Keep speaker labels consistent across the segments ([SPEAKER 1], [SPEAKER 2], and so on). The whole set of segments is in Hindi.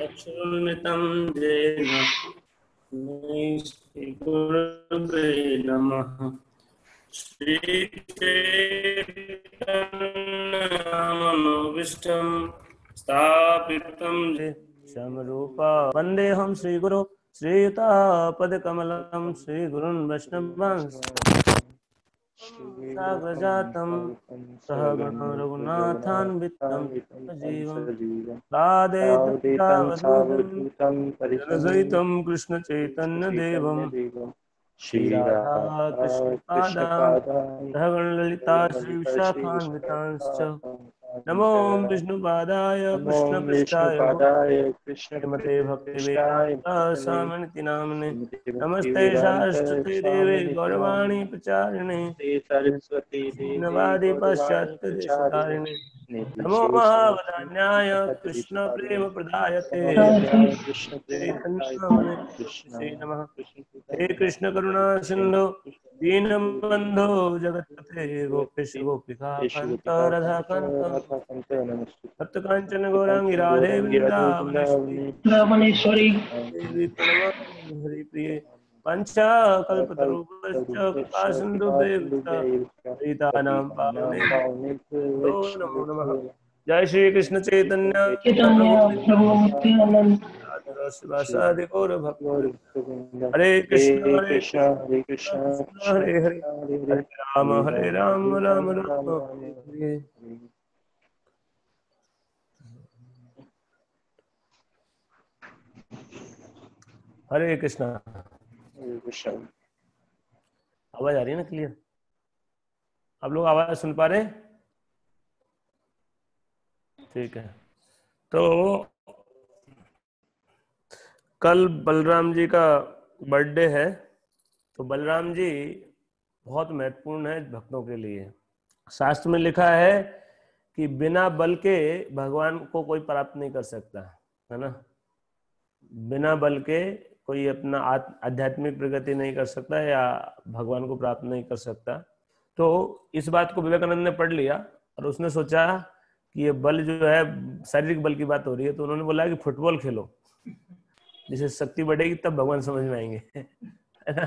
[SPEAKER 1] चक्षुर्मितं येन श्रीगुरुवे नमः। श्रीचैतन्यमनोभीष्टं स्थापितं समरूपा वन्देऽहं श्रीगुरो श्रीयुतापदकमलं श्रीगुरुन् वैष्णवांश्च साग्रजातं सहगणो रघुनाथान्वितं सजीवं सावधूतं परिजनसहितं कृष्णचैतन्यदेवं श्रीराधा कृष्णपादां सहगणललिता श्रीविशाखान्वितांश्च नमो विष्णुपादाय कृष्णपृष्ठाय श्रीमते भक्तिवेदान्त स्वामिनिति नामिने नमस्ते शाश्वते देवे गौरवाणी प्रचारिणे नवादि पाश्चात्य देशतारिणे नमो महावदान्याय कृष्ण प्रेम प्रदायते चैतन्य श्री नमः। हे कृष्ण करुणा सिंधु दीनबंधो जगत्पते गोपेश गोपिका कांत राधा कांत सप्तकांचन गौरांगी राधे वृंदावनेश्वरी देवी प्रणमामि हरिप्रिये पंचाकल्पतरुभ्यश्च कृपा सिन्धुभ्यश्च पतितानां पावनेभ्यो नमो नमः। जय श्री कृष्ण चैतन्य प्रभु नित्यानंद श्रीवासादि गौर भक्त हरे कृष्ण हरे कृष्ण हरे हरे हरे राम राम राम हरे। हरे कृष्णा। आवाज आ रही है ना क्लियर? आप लोग आवाज सुन पा रहे हैं? ठीक है। तो कल बलराम जी का बर्थडे है, तो बलराम जी बहुत महत्वपूर्ण है भक्तों के लिए। शास्त्र में लिखा है कि बिना बल के भगवान को कोई प्राप्त नहीं कर सकता, है ना। बिना बल के कोई अपना आध्यात्मिक प्रगति नहीं कर सकता या भगवान को प्राप्त नहीं कर सकता। तो इस बात को विवेकानंद ने पढ़ लिया और उसने सोचा कि ये बल जो है शारीरिक बल की बात हो रही है, तो उन्होंने बोला कि फुटबॉल खेलो, जिससे शक्ति बढ़ेगी तब भगवान समझ में आएंगे, है ना।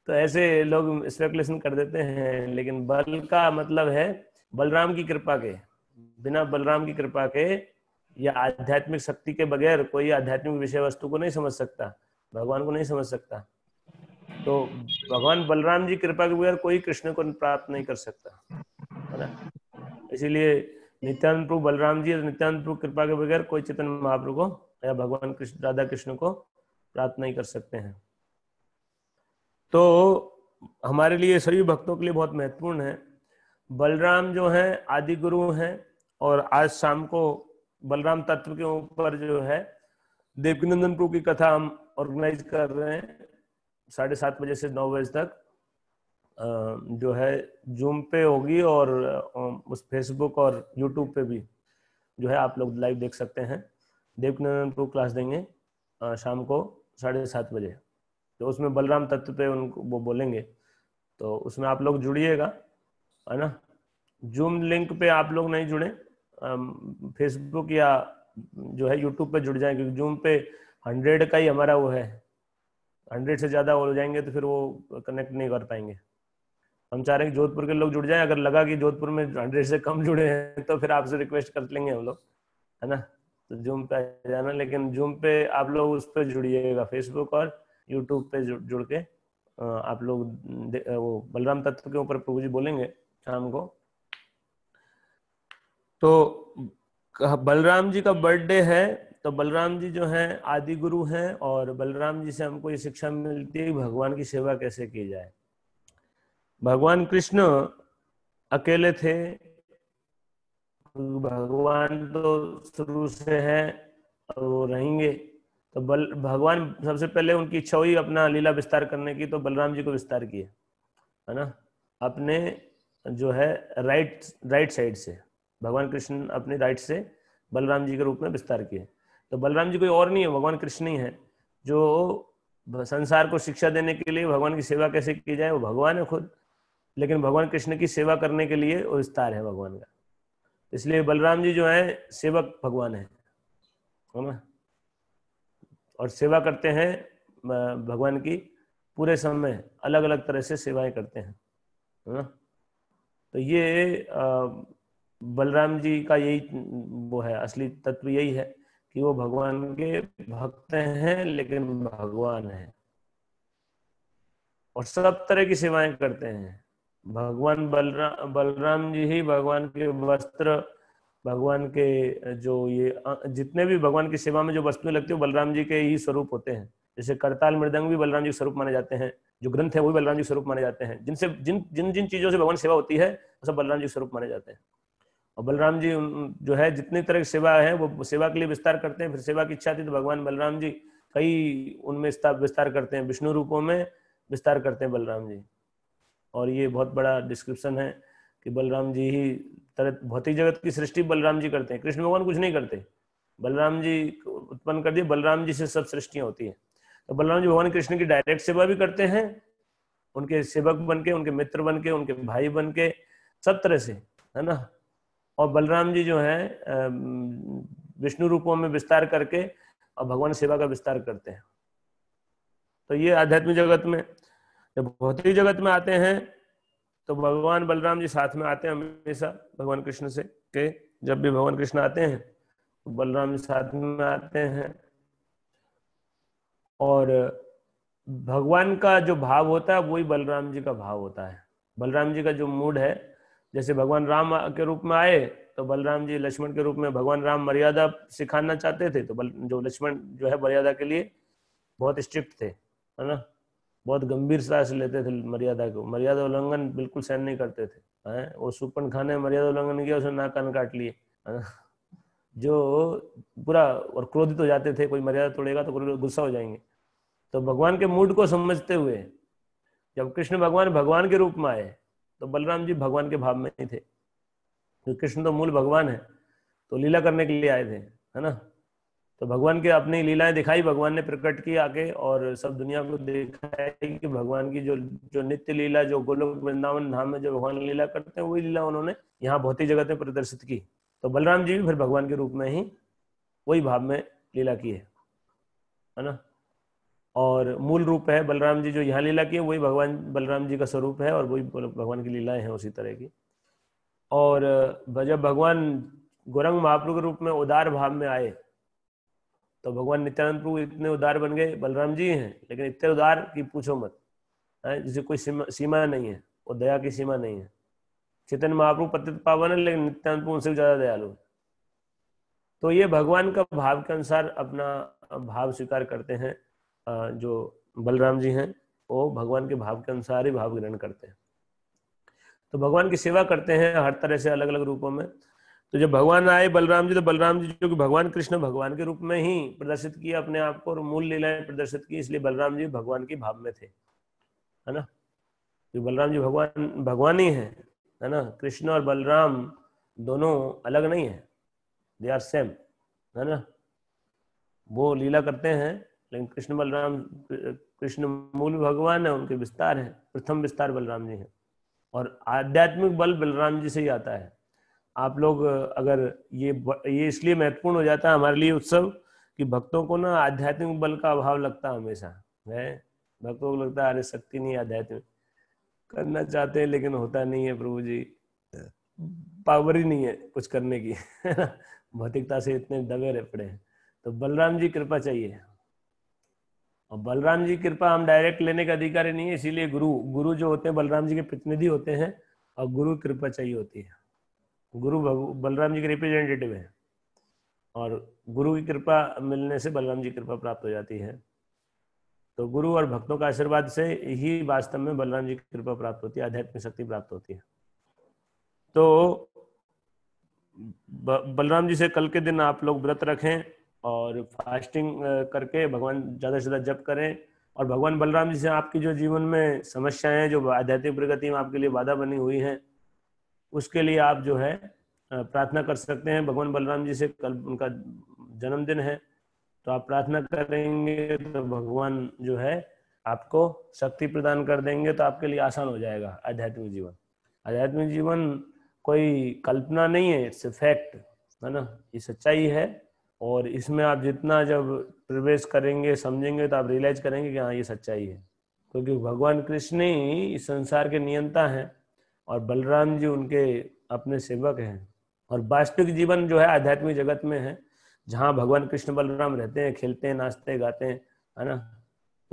[SPEAKER 1] तो ऐसे लोग स्पेकुलेशन कर देते हैं, लेकिन बल का मतलब है बलराम की कृपा के। बिना बलराम की कृपा के या आध्यात्मिक शक्ति के बगैर कोई आध्यात्मिक विषय वस्तु को नहीं समझ सकता, भगवान को नहीं समझ सकता। तो भगवान बलराम जी कृपा के बगैर कोई कृष्ण को प्राप्त नहीं कर सकता, है ना। इसीलिए नित्यानंद प्रभु बलराम जी और नित्यानंद प्रभु कृपा के बगैर कोई चैतन्य महाप्रभु को या भगवान कृष्ण राधा कृष्ण को प्राप्त नहीं कर सकते हैं। तो हमारे लिए सभी भक्तों के लिए बहुत महत्वपूर्ण है। बलराम जो है आदि गुरु हैं, और आज शाम को बलराम तत्व के ऊपर जो है देवकीनंदन प्रभु की कथा हम ऑर्गेनाइज कर रहे हैं 7:30 बजे से 9 बजे तक, जो है जूम पे होगी और उस फेसबुक और यूट्यूब पे भी जो है आप लोग लाइव देख सकते हैं। देवकीनंदन प्रभु क्लास देंगे शाम को 7:30 बजे। तो उसमें बलराम तत्व पे उनको वो बोलेंगे, तो उसमें आप लोग जुड़िएगा, है ना। जूम लिंक पे आप लोग नहीं जुड़े, फेसबुक या जो है यूट्यूब पे जुड़ जाएं, क्योंकि जूम पे 100 का ही हमारा वो है, 100 से ज़्यादा हो जाएंगे तो फिर वो कनेक्ट नहीं कर पाएंगे। हम चाह रहे हैं कि जोधपुर के लोग जुड़ जाएं। अगर लगा कि जोधपुर में 100 से कम जुड़े हैं तो फिर आपसे रिक्वेस्ट कर लेंगे हम लोग, है ना। तो जूम पे आ जाना, लेकिन जूम पे आप लोग उस पर जुड़िएगा, फेसबुक और यूट्यूब पे जुड़ के आप लोग वो बलराम तत्व के ऊपर प्रभु जी बोलेंगे शाम को। तो बलराम जी का बर्थडे है, तो बलराम जी जो हैं आदि गुरु हैं, और बलराम जी से हमको ये शिक्षा मिलती है कि भगवान की सेवा कैसे की जाए। भगवान कृष्ण अकेले थे, भगवान तो शुरू से है और वो रहेंगे। तो भगवान सबसे पहले उनकी इच्छा हुई अपना लीला विस्तार करने की, तो बलराम जी को विस्तार किए, है ना। अपने जो है राइट साइड से भगवान कृष्ण अपने राइट से बलराम जी के रूप में विस्तार किए। तो बलराम जी कोई और नहीं है, भगवान कृष्ण ही है, जो संसार को शिक्षा देने के लिए भगवान की सेवा कैसे की जाए वो भगवान है खुद, लेकिन भगवान कृष्ण की सेवा करने के लिए वो विस्तार है भगवान का। इसलिए बलराम जी जो है सेवक भगवान है ना। और सेवा करते हैं भगवान की, पूरे समय अलग अलग तरह से सेवाएं करते हैं, है ना। तो ये बलराम जी का यही वो है, असली तत्व यही है कि वो भगवान के भक्त हैं लेकिन भगवान है, और सब तरह की सेवाएं करते हैं। भगवान बलराम जी ही भगवान के वस्त्र, भगवान के जो ये जितने भी भगवान की सेवा में जो वस्तुएं लगती है वो बलराम जी के ही स्वरूप होते हैं। जैसे करताल मृदंग भी बलराम जी के स्वरूप माने जाते हैं, जो ग्रंथ है वो भी बलराम जी के स्वरूप माने जाते हैं, जिनसे जिन जिन जिन चीजों से भगवान सेवा होती है वो सब बलराम जी के स्वरूप माने जाते हैं। और बलराम जी जो है जितनी तरह की सेवा है वो सेवा के लिए विस्तार करते हैं। फिर सेवा की इच्छा थी तो भगवान बलराम जी कई उनमें विस्तार करते हैं, विष्णु रूपों में विस्तार करते हैं बलराम जी। और ये बहुत बड़ा डिस्क्रिप्शन है कि बलराम जी ही तरह भौतिक जगत की सृष्टि बलराम जी करते हैं, कृष्ण भगवान कुछ नहीं करते। बलराम जी उत्पन्न कर दिए, बलराम जी से सब सृष्टियां होती हैं। तो बलराम जी भगवान कृष्ण की डायरेक्ट सेवा भी करते हैं, उनके सेवक बन के, उनके मित्र बन के, उनके भाई बन के, सब तरह से, है ना। और बलराम जी जो है विष्णु रूपों में विस्तार करके और भगवान सेवा का विस्तार करते हैं। तो ये आध्यात्मिक जगत में। जब भौतिक जगत में आते हैं तो भगवान बलराम जी साथ में आते हैं हमेशा भगवान कृष्ण से के। जब भी भगवान कृष्ण आते हैं तो बलराम जी साथ में आते हैं। और भगवान का जो भाव होता है वही बलराम जी का भाव होता है। बलराम जी का जो मूड है, जैसे भगवान राम के रूप में आए तो बलराम जी लक्ष्मण के रूप में, भगवान राम मर्यादा सिखाना चाहते थे तो जो लक्ष्मण जो है मर्यादा के लिए बहुत स्ट्रिक्ट थे, है ना, बहुत गंभीरता से लेते थे मर्यादा को, मर्यादा उल्लंघन बिल्कुल सहन नहीं करते थे। हैं, वो सुपन खाने मर्यादा उल्लंघन किया, उसने नाक कान काट लिए, है ना। जो पूरा और क्रोधित हो जाते थे, कोई मर्यादा तोड़ेगा तो गुस्सा हो जाएंगे। तो भगवान के मूड को समझते हुए जब कृष्ण भगवान भगवान के रूप में आए तो बलराम जी भगवान के भाव में ही थे, तो कृष्ण तो मूल भगवान है, तो लीला करने के लिए आए थे, है ना। तो भगवान के अपनी लीलाएं दिखाई, भगवान ने प्रकट की आके और सब दुनिया को दिखाई कि भगवान की जो जो नित्य लीला, जो गोलोक वृंदावन धाम में जो भगवान लीला करते हैं वही लीला उन्होंने यहाँ भौतिक जगत में प्रदर्शित की। तो बलराम जी भी फिर भगवान के रूप में ही वही भाव में लीला की है ना। और मूल रूप है बलराम जी जो यहाँ लीला की है वही भगवान बलराम जी का स्वरूप है, और वही भगवान की लीलाएं हैं उसी तरह की। और जब भगवान गौरंग महाप्रभु के रूप में उदार भाव में आए तो भगवान नित्यानंद प्रभु इतने उदार बन गए, बलराम जी हैं लेकिन इतने उदार कि पूछो मत, है जिसे कोई सीमा नहीं है, वो दया की सीमा नहीं है। चैतन्य महाप्रभु पतित पावन है लेकिन नित्यानंद प्रभु उनसे ज्यादा दयालु है। तो ये भगवान का भाव के अनुसार अपना भाव स्वीकार करते हैं। जो बलराम जी हैं वो भगवान के भाव के अनुसार ही भाव ग्रहण करते हैं, तो भगवान की सेवा करते हैं हर तरह से अलग अलग रूपों में। तो जब भगवान आए बलराम जी, तो बलराम जी जो कि भगवान कृष्ण भगवान के रूप में ही प्रदर्शित किया अपने आप को और मूल लीलाएं प्रदर्शित की, इसलिए बलराम जी भगवान के भाव में थे, है ना। जो बलराम जी भगवान भगवान ही है ना। कृष्ण और बलराम दोनों अलग नहीं है, दे आर सेम, है ना। वो लीला करते हैं लेकिन कृष्ण बलराम, कृष्ण मूल भगवान है, उनके विस्तार है, प्रथम विस्तार बलराम जी है। और आध्यात्मिक बल बलराम जी से ही आता है। आप लोग अगर ये इसलिए महत्वपूर्ण हो जाता है हमारे लिए उत्सव कि भक्तों को ना आध्यात्मिक बल का अभाव लगता है हमेशा है। भक्तों को लगता है अरे शक्ति नहीं, आध्यात्मिक करना चाहते हैं लेकिन होता नहीं है प्रभु जी, पावर ही नहीं है कुछ करने की भौतिकता से इतने दबे रह पड़े हैं। तो बलराम जी कृपा चाहिए, और बलराम जी कृपा हम डायरेक्ट लेने का अधिकारी नहीं है, इसीलिए गुरु जो होते हैं बलराम जी के प्रतिनिधि होते हैं, और गुरु कृपा चाहिए होती है। गुरु बलराम जी के रिप्रेजेंटेटिव है, और गुरु की कृपा मिलने से बलराम जी की कृपा प्राप्त हो जाती है। तो गुरु और भक्तों का आशीर्वाद से ही वास्तव में बलराम जी की कृपा प्राप्त होती है, आध्यात्मिक शक्ति प्राप्त होती है। तो बलराम जी से कल के दिन आप लोग व्रत रखें और फास्टिंग करके भगवान ज़्यादा से ज़्यादा जप करें। और भगवान बलराम जी से आपकी जो जीवन में समस्याएं, जो आध्यात्मिक प्रगति में आपके लिए बाधा बनी हुई हैं, उसके लिए आप जो है प्रार्थना कर सकते हैं भगवान बलराम जी से। कल उनका जन्मदिन है तो आप प्रार्थना करेंगे तो भगवान जो है आपको शक्ति प्रदान कर देंगे, तो आपके लिए आसान हो जाएगा आध्यात्मिक जीवन। आध्यात्मिक जीवन कोई कल्पना नहीं है, इट्स ए फैक्ट, है ना, ये सच्चाई है। और इसमें आप जितना जब प्रवेश करेंगे, समझेंगे, तो आप रियलाइज करेंगे कि हाँ ये सच्चाई है, क्योंकि भगवान कृष्ण ही इस संसार के नियंता हैं और बलराम जी उनके अपने सेवक हैं। और वास्तविक जीवन जो है आध्यात्मिक जगत में है, जहाँ भगवान कृष्ण बलराम रहते हैं, खेलते हैं, नाचते हैं, गाते हैं, है ना।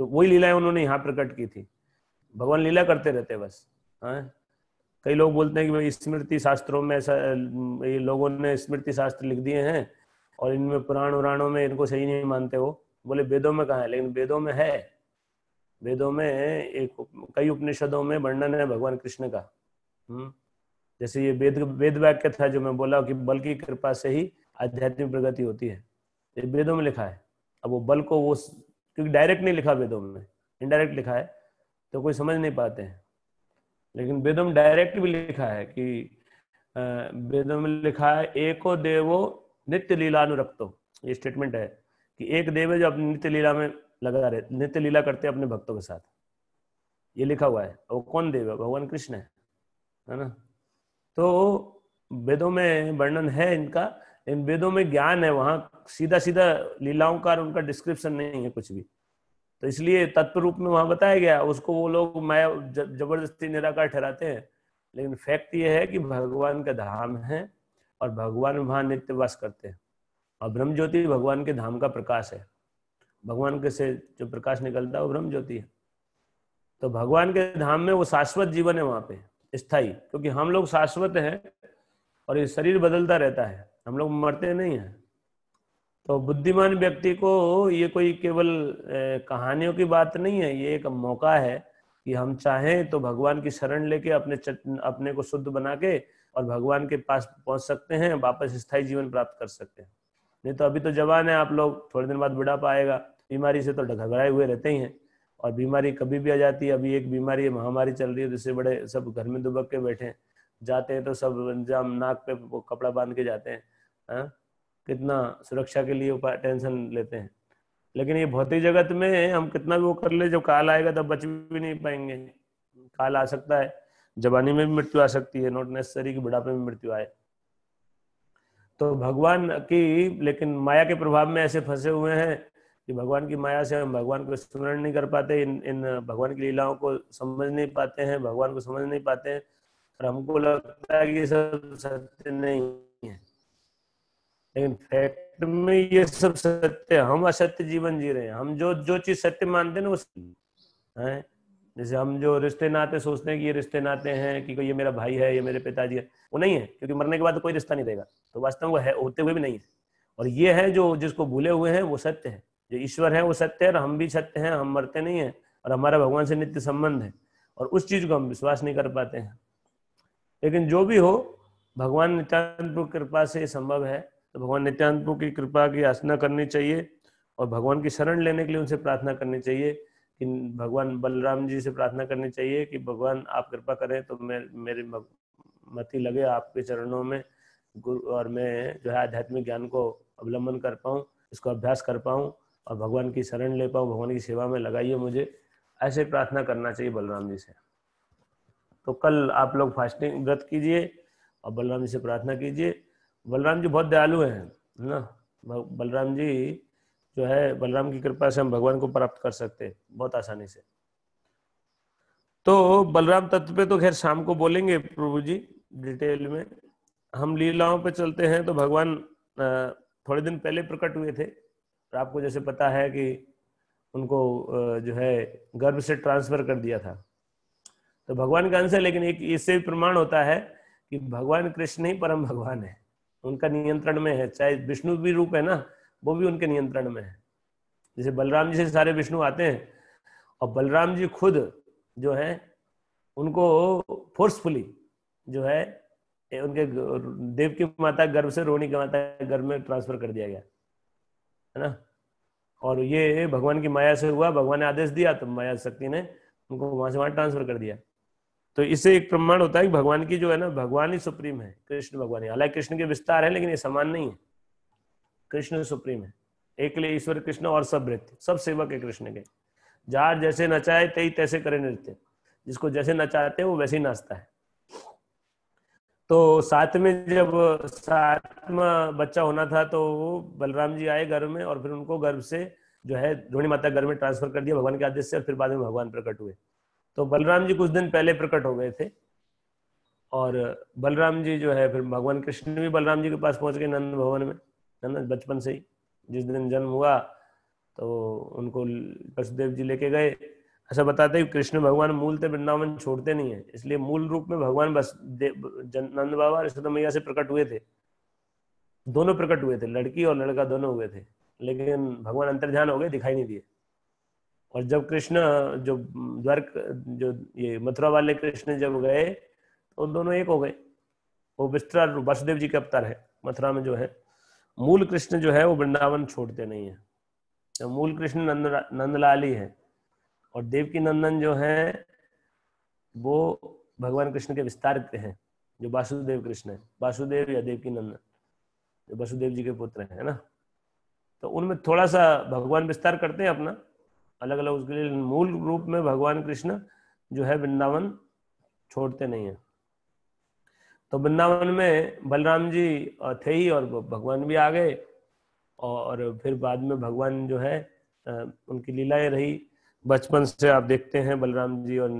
[SPEAKER 1] तो वही लीलाएं उन्होंने यहाँ प्रकट की थी। भगवान लीला करते रहते हैं बस। हाँ, कई लोग बोलते हैं कि भाई स्मृति शास्त्रों में ऐसा, ये लोगों ने स्मृति शास्त्र लिख दिए हैं और इनमें पुराण उराणों में इनको सही नहीं मानते हो। बोले वेदों में कहाँ है? लेकिन वेदों में है। वेदों में एक कई उपनिषदों में वर्णन है भगवान कृष्ण का। जैसे ये वेद वाक्य था जो मैं बोला कि बल की कृपा से ही आध्यात्मिक प्रगति होती है, ये वेदों में लिखा है। अब वो बल को, वो क्योंकि डायरेक्ट नहीं लिखा वेदों में, इनडायरेक्ट लिखा है, तो कोई समझ नहीं पाते हैं। लेकिन वेदों में डायरेक्ट भी लिखा है कि वेदों में लिखा है एको देवो नित्य लीलानुरक्तो। ये स्टेटमेंट है कि एक देव है जो अपनी नित्य लीला में लगा रहे, नित्य लीला करते हैं अपने भक्तों के साथ। ये लिखा हुआ है। वो कौन देव है? भगवान कृष्ण है ना। तो वेदों में वर्णन है इनका, इन वेदों में ज्ञान है, वहां सीधा सीधा लीलाओं का उनका डिस्क्रिप्शन नहीं है कुछ भी। तो इसलिए तत्व रूप में वहां बताया गया, उसको वो लोग माया जबरदस्ती निराकार ठहराते हैं। लेकिन फैक्ट ये है कि भगवान का धाम है और भगवान वहां नित्य वास करते हैं। और ब्रह्म ज्योति भगवान के धाम का प्रकाश है। भगवान के से जो प्रकाश निकलता है वो ब्रह्म ज्योति है। तो भगवान के धाम में वो शाश्वत जीवन है वहां पे, स्थायी। क्योंकि हम लोग शाश्वत हैं और ये शरीर बदलता रहता है, हम लोग मरते नहीं हैं। तो बुद्धिमान व्यक्ति को ये कोई केवल कहानियों की बात नहीं है, ये एक मौका है कि हम चाहें तो भगवान की शरण लेके अपने को शुद्ध बना के और भगवान के पास पहुंच सकते हैं, वापस स्थायी जीवन प्राप्त कर सकते हैं। नहीं तो अभी तो जवान है आप लोग, थोड़े दिन बाद बुढ़ापा आएगा, बीमारी से तो घबराए हुए रहते ही हैं। और बीमारी कभी भी आ जाती है। अभी एक बीमारी है, महामारी चल रही है, जिससे बड़े सब घर में दुबक के बैठे हैं, जाते हैं तो सब अंजाम नाक पे वो कपड़ा बांध के जाते हैं। कितना सुरक्षा के लिए टेंशन लेते हैं। लेकिन ये भौतिक जगत में हम कितना भी वो कर ले, जब काल आएगा तब बच भी नहीं पाएंगे। काल आ सकता है, जवानी में भी मृत्यु आ सकती है, नॉट नेसेसरी कि बुढ़ापे में मृत्यु आए। तो भगवान की, लेकिन माया के प्रभाव में ऐसे फंसे हुए हैं कि भगवान की माया से हम भगवान को स्मरण नहीं कर पाते, इन भगवान की लीलाओं को समझ नहीं पाते हैं, भगवान को समझ नहीं पाते हैं। और हमको लगता है कि ये सब सत्य नहीं है, लेकिन फैक्ट में ये सब सत्य है। हम असत्य जीवन जी रहे हैं। हम जो जो चीज सत्य मानते हैं ना वो है। जैसे हम जो रिश्ते नाते सोचते हैं कि ये रिश्ते नाते हैं, कि ये मेरा भाई है, ये मेरे पिताजी है, वो नहीं है, क्योंकि मरने के बाद तो कोई रिश्ता नहीं रहेगा। तो वास्तव में वो है, होते हुए भी नहीं है। और ये है जो जिसको भूले हुए हैं वो सत्य है। जो ईश्वर है वो सत्य है और हम भी सत्य हैं, हम मरते नहीं है और हमारा भगवान से नित्य संबंध है। और उस चीज को हम विश्वास नहीं कर पाते हैं। लेकिन जो भी हो, भगवान नित्यानंद प्रभु की कृपा से संभव है। तो भगवान नित्यानंद प्रभु की कृपा की याचना करनी चाहिए और भगवान की शरण लेने के लिए उनसे प्रार्थना करनी चाहिए। कि भगवान बलराम जी से प्रार्थना करनी चाहिए कि भगवान आप कृपा करें तो मेरी मति लगे आपके चरणों में गुरु, और मैं जो है आध्यात्मिक ज्ञान को अवलंबन कर पाऊँ, इसको अभ्यास कर पाऊँ और भगवान की शरण ले पाऊँ, भगवान की सेवा में लगाइए मुझे। ऐसे प्रार्थना करना चाहिए बलराम जी से। तो कल आप लोग फास्टिंग व्रत कीजिए और बलराम जी से प्रार्थना कीजिए। बलराम जी बहुत दयालु हैं ना। बलराम जी जो है, बलराम की कृपा से हम भगवान को प्राप्त कर सकते हैं बहुत आसानी से। तो बलराम तत्व पे तो खैर शाम को बोलेंगे प्रभु जी डिटेल में। हम लीलाओं पे चलते हैं। तो भगवान थोड़े दिन पहले प्रकट हुए थे और आपको जैसे पता है कि उनको जो है गर्भ से ट्रांसफर कर दिया था। तो भगवान का अंश है, लेकिन एक इससे भी प्रमाण होता है कि भगवान कृष्ण ही परम भगवान है, उनका नियंत्रण में है। चाहे विष्णु भी रूप है ना, वो भी उनके नियंत्रण में है। जैसे बलराम जी से सारे विष्णु आते हैं और बलराम जी खुद जो है उनको फोर्सफुली जो है उनके देव की माता गर्भ से रोहिणी की माता गर्भ में ट्रांसफर कर दिया गया है ना। और ये भगवान की माया से हुआ, भगवान ने आदेश दिया तो माया शक्ति ने उनको वहां से वहां ट्रांसफर कर दिया। तो इससे एक प्रमाण होता है कि भगवान की जो है ना, भगवान ही सुप्रीम है, कृष्ण भगवान ही। हालांकि कृष्ण के विस्तार है लेकिन ये समान नहीं है। कृष्ण सुप्रीम है, एक लिए ईश्वर कृष्ण और सब भृत्य, सब सेवक है कृष्ण के। जार जैसे नचाए तई तैसे करे नृत्य, जिसको जैसे नचाते हैं वो वैसे ही नाचता है। तो साथ में जब सातवां बच्चा होना था तो बलराम जी आए गर्भ में और फिर उनको गर्भ से जो है रोहिणी माता घर में ट्रांसफर कर दिया भगवान के आदेश से, और फिर बाद में भगवान प्रकट हुए। तो बलराम जी कुछ दिन पहले प्रकट हो गए थे, और बलराम जी जो है फिर भगवान कृष्ण भी बलराम जी के पास पहुंच गए नंद भवन में, नंद बचपन से ही, जिस दिन जन्म हुआ तो उनको वसुदेव जी लेके गए। ऐसा बताते हैं कृष्ण भगवान मूलतः वृंदावन छोड़ते नहीं है, इसलिए मूल रूप में भगवान बस नंद बाबा और यशोदा मैया से प्रकट हुए थे, दोनों प्रकट हुए थे, लड़की और लड़का दोनों हुए थे, लेकिन भगवान अंतर्ध्यान हो गए, दिखाई नहीं दिए। और जब कृष्ण जो द्वारक जो ये मथुरा वाले कृष्ण जब गए तो दोनों एक हो गए। वो विस्तार वासुदेव जी का अवतार है मथुरा में जो है। मूल कृष्ण जो है वो वृंदावन छोड़ते नहीं है, तो मूल कृष्ण नंदलाल ही है, और देवकी नंदन जो है वो भगवान कृष्ण के विस्तार के हैं, जो वासुदेव कृष्ण है, वासुदेव या देवकी नंदन जो वसुदेव जी के पुत्र है ना। तो उनमें थोड़ा सा भगवान विस्तार करते हैं अपना अलग अलग, उसके लिए मूल रूप में भगवान कृष्ण जो है वृंदावन छोड़ते नहीं है। तो वृंदावन में बलराम जी थे ही, और भगवान भी आ गए, और फिर बाद में भगवान जो है उनकी लीलाएं रही। बचपन से आप देखते हैं बलराम जी और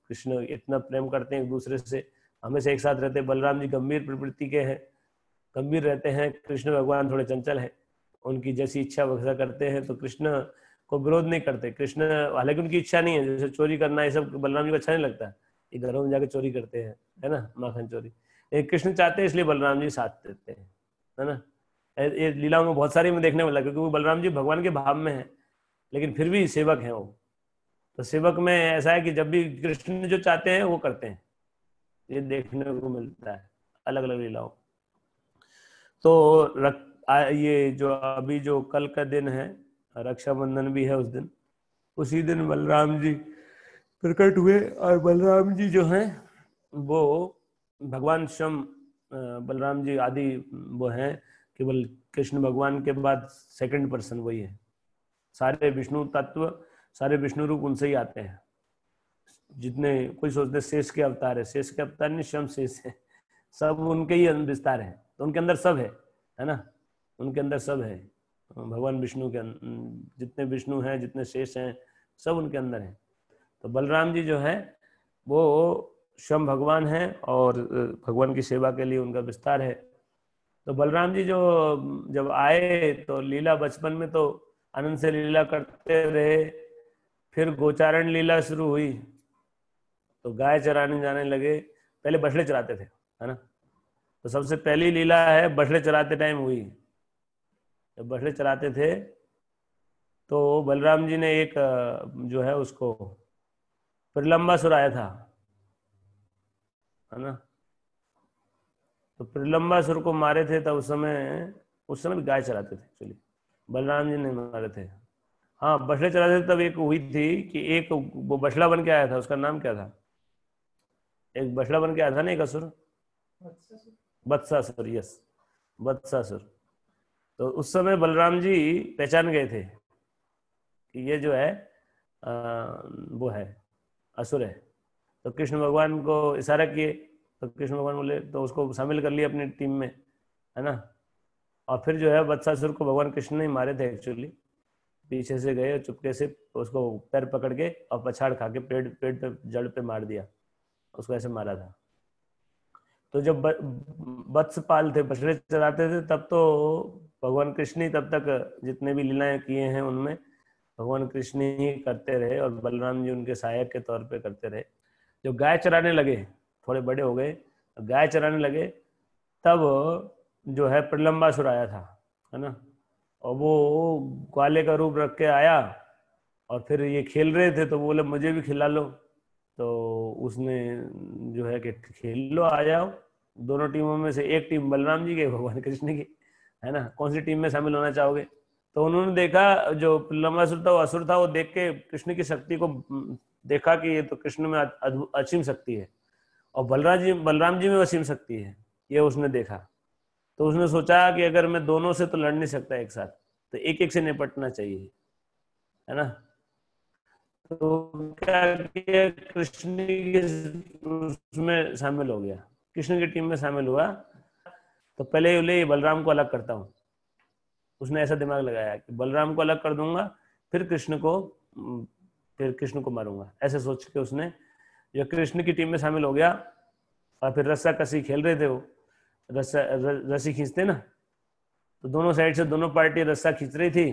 [SPEAKER 1] कृष्ण इतना प्रेम करते हैं एक दूसरे से, हमेशा एक साथ रहते हैं। बलराम जी गंभीर प्रवृत्ति के हैं, गंभीर रहते हैं, कृष्ण भगवान थोड़े चंचल हैं, उनकी जैसी इच्छा वैसा करते हैं, तो कृष्ण को विरोध नहीं करते। कृष्ण हालांकि उनकी इच्छा नहीं है, जैसे चोरी करना ये सब बलराम जी को अच्छा नहीं लगता है, ये घरों में जाकर चोरी करते हैं, है ना, माखन चोरी। एक कृष्ण चाहते हैं इसलिए बलराम जी साथ देते हैं, है ना। ये लीलाओं में बहुत सारी में देखने वाला, क्योंकि वो बलराम जी भगवान के भाव में है, लेकिन फिर भी सेवक हैं वो। तो सेवक में ऐसा है कि जब भी कृष्ण जो चाहते हैं वो करते हैं, ये देखने को मिलता है अलग अलग लीलाओं। तो ये जो अभी जो कल का दिन है, रक्षाबंधन भी है उस दिन, उसी दिन बलराम जी प्रकट हुए। और बलराम जी जो हैं वो भगवान स्वयं, बलराम जी आदि वो हैं, केवल कृष्ण भगवान के बाद सेकंड पर्सन वही है। सारे विष्णु तत्व, सारे विष्णु रूप उनसे ही आते हैं। जितने कोई सोचते शेष के अवतार है, शेष के अवतार नहीं, स्वयं शेष है, सब उनके ही विस्तार है। तो उनके अंदर सब है ना, उनके अंदर सब है। भगवान विष्णु के जितने विष्णु हैं, जितने शेष हैं, सब उनके अंदर है। तो बलराम जी जो है वो स्वयं भगवान है, और भगवान की सेवा के लिए उनका विस्तार है। तो बलराम जी जो जब आए तो लीला बचपन में तो आनंद से लीला करते रहे, फिर गोचारण लीला शुरू हुई, तो गाय चराने जाने लगे। पहले बछड़े चराते थे, है ना। तो सबसे पहली लीला है बछड़े चराते टाइम हुई। जब बछड़े चराते थे तो बलराम जी ने एक जो है उसको प्रलंबासुर आया था, है ना। तो प्रलंबासुर को मारे थे, तब उस समय भी गाय चराते थे एक्चुअली, बलराम जी ने मारे थे। हाँ, बछड़े चराते थे। तब एक हुई थी कि एक वो बछड़ा बन के आया था, उसका नाम क्या था, एक बछड़ा बन के आया था ना एक असुर, वत्सासुर, यस, वत्सासुर। तो उस समय बलराम जी पहचान गए थे कि ये जो है वो है असुर है। तो कृष्ण भगवान को इशारा किए, तो कृष्ण भगवान बोले, तो उसको शामिल कर लिया अपनी टीम में, है ना। और फिर जो है वत्सासुर को भगवान कृष्ण ने मारे थे एक्चुअली, पीछे से गए और चुपके से उसको पैर पकड़ के और पछाड़ खा के पेट पे जड़ पे मार दिया, उसको ऐसे मारा था। तो जब वत्स पाल थे, बछड़े चराते थे, तब तो भगवान कृष्ण ही तब तक जितने भी लीलाएं किए हैं उनमें भगवान कृष्ण ही करते रहे, और बलराम जी उनके सहायक के तौर पे करते रहे। जब गाय चराने लगे, थोड़े बड़े हो गए, गाय चराने लगे, तब जो है प्रलंबासुर आया था, है ना। और वो ग्वाले का रूप रख के आया, और फिर ये खेल रहे थे तो बोले मुझे भी खिला लो। तो उसने जो है कि खेल लो, आ जाओ। दोनों टीमों में से एक टीम बलराम जी की, भगवान कृष्ण की, है ना, कौन सी टीम में शामिल होना चाहोगे। तो उन्होंने देखा, जो प्रलंबासुर था वो असुर था, वो देख के कृष्ण की शक्ति को देखा कि ये तो कृष्ण में असीम शक्ति है, और बलराम जी में असीम शक्ति है, ये उसने देखा। तो उसने सोचा कि अगर मैं दोनों से तो लड़ नहीं सकता एक साथ, तो एक एक से निपटना चाहिए, है ना। तो क्या किया, कृष्ण की उसमें शामिल हो गया, कृष्ण की टीम में शामिल हुआ। तो पहले बोले बलराम को अलग करता हूँ, उसने ऐसा दिमाग लगाया कि बलराम को अलग कर दूंगा फिर कृष्ण को मारूंगा, ऐसे सोच के उसने जो कृष्ण की टीम में शामिल हो गया। और फिर रस्सा कसी खेल रहे थे, वो रस्सी खींचते ना, तो दोनों साइड से दोनों पार्टी रस्सा खींच रही थी।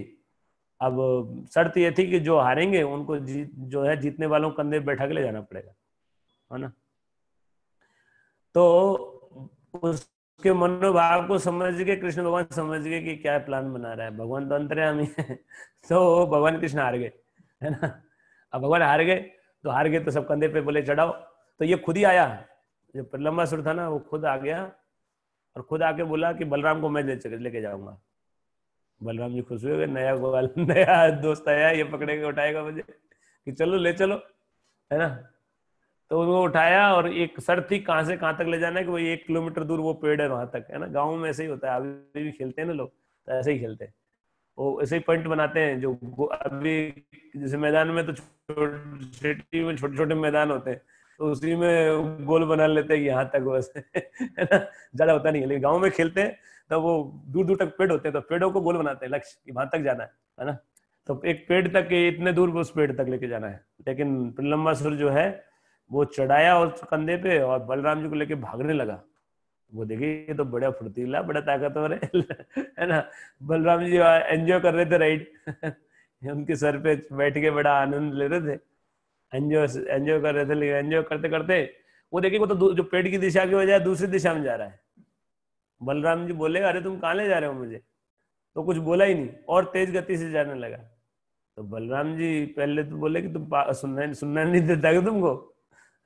[SPEAKER 1] अब शर्त ये थी कि जो हारेंगे उनको जो है जीतने वालों कंधे पे बैठा के ले जाना पड़ेगा, है ना। तो उसके मनोभाव को समझ के कृष्ण भगवान समझ गए कि क्या प्लान बना रहा है, भगवान तो अंतर्यामी है। तो भगवान कृष्ण हार गए, है ना। अब भगवान हार गए तो सब कंधे पे बोले चढ़ाओ। तो ये खुद ही आया, जो प्रलंबासुर था ना, वो खुद आ गया और खुद आके बोला कि बलराम को मैं लेके जाऊंगा। बलराम जी खुश हुए, नया गोपाल नया दोस्त आया, ये पकड़ेगा उठाएगा मुझे, कि चलो ले चलो, है ना। तो उनको उठाया और एक शर्त थी कहाँ से कहाँ तक ले जाना है, कि वही 1 किलोमीटर दूर वो पेड़ है वहां तक, है ना। गाँव में ऐसे ही होता है, अभी भी खेलते हैं ना लोग, तो ऐसे ही खेलते हैं, वो ऐसे ही पॉइंट बनाते हैं। जो अभी जैसे मैदान में तो सिटी में छोटे छोटे मैदान होते हैं, तो उसी में गोल बना लेते हैं यहाँ तक बस, है ना, ज्यादा होता नहीं है। लेकिन गाँव में खेलते हैं तो वो दूर दूर तक पेड़ होते हैं, तो पेड़ों को गोल बनाते हैं, लक्ष्य कि वहां तक जाना है ना। तो एक पेड़ तक इतने दूर उस पेड़ तक लेके जाना है। लेकिन प्रलंबासुर जो है वो चढ़ाया उस कंधे पे और बलराम जी को लेके भागने लगा। वो देखिए ये तो बड़ा फुर्तीला, बड़ा ताकतवर है ना। बलराम जी एंजॉय कर रहे थे राइड, उनके सर पे बैठ के बड़ा आनंद ले रहे थे, एंजॉय एंजॉय कर रहे थे। लेकिन एंजॉय करते करते वो देखिए वो तो जो पेड़ की दिशा की बजाय दूसरी दिशा में जा रहा है। बलराम जी बोले अरे तुम कहाँ ले जा रहे हो मुझे, तो कुछ बोला ही नहीं और तेज गति से जाने लगा। तो बलराम जी पहले तो बोले कि तुम सुनना नहीं देता कि तुमको,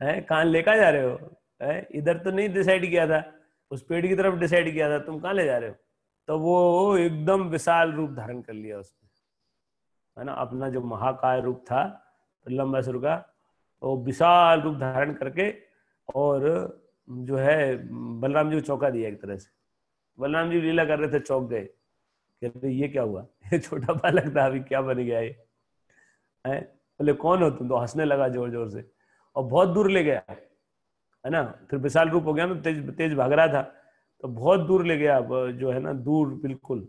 [SPEAKER 1] है कहाँ लेकर जा रहे हो, है इधर तो नहीं डिसाइड किया था, उस पेड़ की तरफ डिसाइड किया था, तुम कहाँ ले जा रहे हो। तो वो एकदम विशाल रूप धारण कर लिया उसने, है ना। अपना जो महाकाय रूप था प्रलंबासुर का, वो विशाल रूप धारण करके और जो है बलराम जी को चौंका दिया एक तरह से। बलराम जी लीला कर रहे थे, चौंक गए, कहते ये क्या हुआ, ये छोटा बालक था अभी क्या बन गया ये, है। बोले कौन हो तुम, तो हंसने लगा जोर जोर से और बहुत दूर ले गया, है ना। फिर विशाल रूप हो गया ना, तेज तेज भाग रहा था, तो बहुत दूर ले गया जो है ना, दूर बिल्कुल।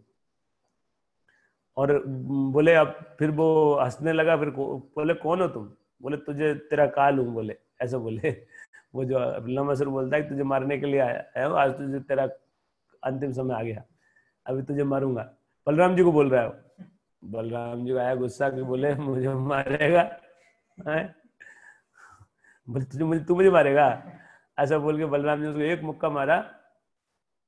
[SPEAKER 1] और बोले अब फिर वो हंसने लगा, फिर बोले कौन हो तुम, बोले तुझे तेरा काल हूँ, बोले ऐसा बोले। वो जो लम्बासुर बोलता है कि तुझे मारने के लिए आया हूँ, आज तुझे तेरा अंतिम समय आ गया, अभी तुझे मारूंगा। बलराम जी को बोल रहा है। बलराम जी आया गुस्सा कि बोले मुझे मारेगा, है बोले तुझे मुझे तू मुझे मारेगा, ऐसा बोल के बलराम जी उसको एक मुक्का मारा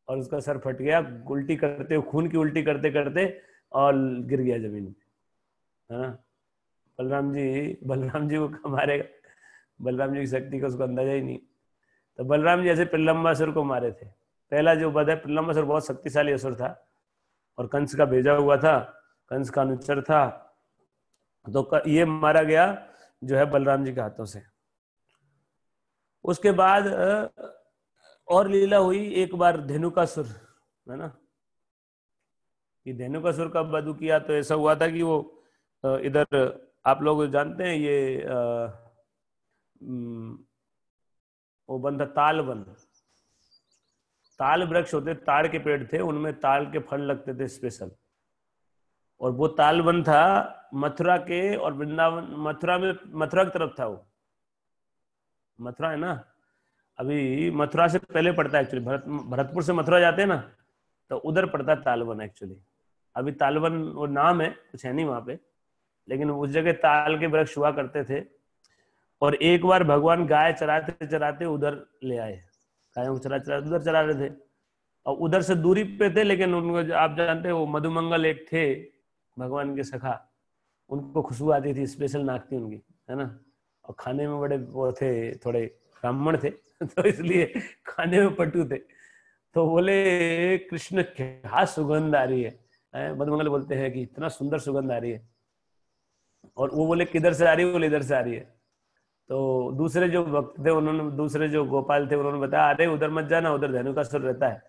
[SPEAKER 1] और उसका सर फट गया, उल्टी करते खून की उल्टी करते करते और गिर गया जमीन पे, है ना। बलराम जी को कहाँ मारेगा, बलराम जी की शक्ति का उसको अंदाजा ही नहीं। तो बलराम जी ऐसे प्रलंबासुर को मारे थे। पहला जो वध है, प्रलंबासुर बहुत शक्तिशाली असुर था और कंस का भेजा हुआ था, कंस का अनुचर था, तो ये मारा गया जो है बलराम जी के हाथों से। उसके बाद और लीला हुई एक बार धेनुकासुर, है ना। कि धेनुकासुर का वध किया तो ऐसा हुआ था कि वो इधर आप लोग जानते हैं ये वो वन था ताल वन। ताल वृक्ष होते, ताड़ के पेड़ थे, उनमें ताल के फल लगते थे स्पेशल। और वो ताल वन था मथुरा के और वृंदावन, मथुरा की तरफ था वो। मथुरा है ना, अभी मथुरा से पहले पड़ता है एक्चुअली, भरतपुर से मथुरा जाते हैं ना, तो उधर पड़ता है तालवन एक्चुअली। अभी तालवन वो नाम है, कुछ है नहीं वहां पे, लेकिन उस जगह ताल के वृक्ष हुआ करते थे। और एक बार भगवान गाय चराते चराते उधर ले आए, गायों को चरा चरा उधर चरा रहे थे और उधर से दूरी पे थे, लेकिन उनको आप जानते हैं वो मधुमंगल एक थे भगवान के सखा, उनको खुशबू आती थी, स्पेशल नाक थी उनकी, है ना। और खाने में बड़े वो थे, थोड़े ब्राह्मण थे तो इसलिए खाने में पटु थे। तो बोले कृष्ण क्या सुगंध आ रही है, मधुमंगल बोलते हैं कि इतना सुंदर सुगंध आ रही है। और वो बोले किधर से आ रही है, बोले इधर से आ रही है। तो दूसरे जो भक्त थे उन्होंने, दूसरे जो गोपाल थे उन्होंने बताया अरे उधर मत जाना, उधर धेनुकासुर रहता है।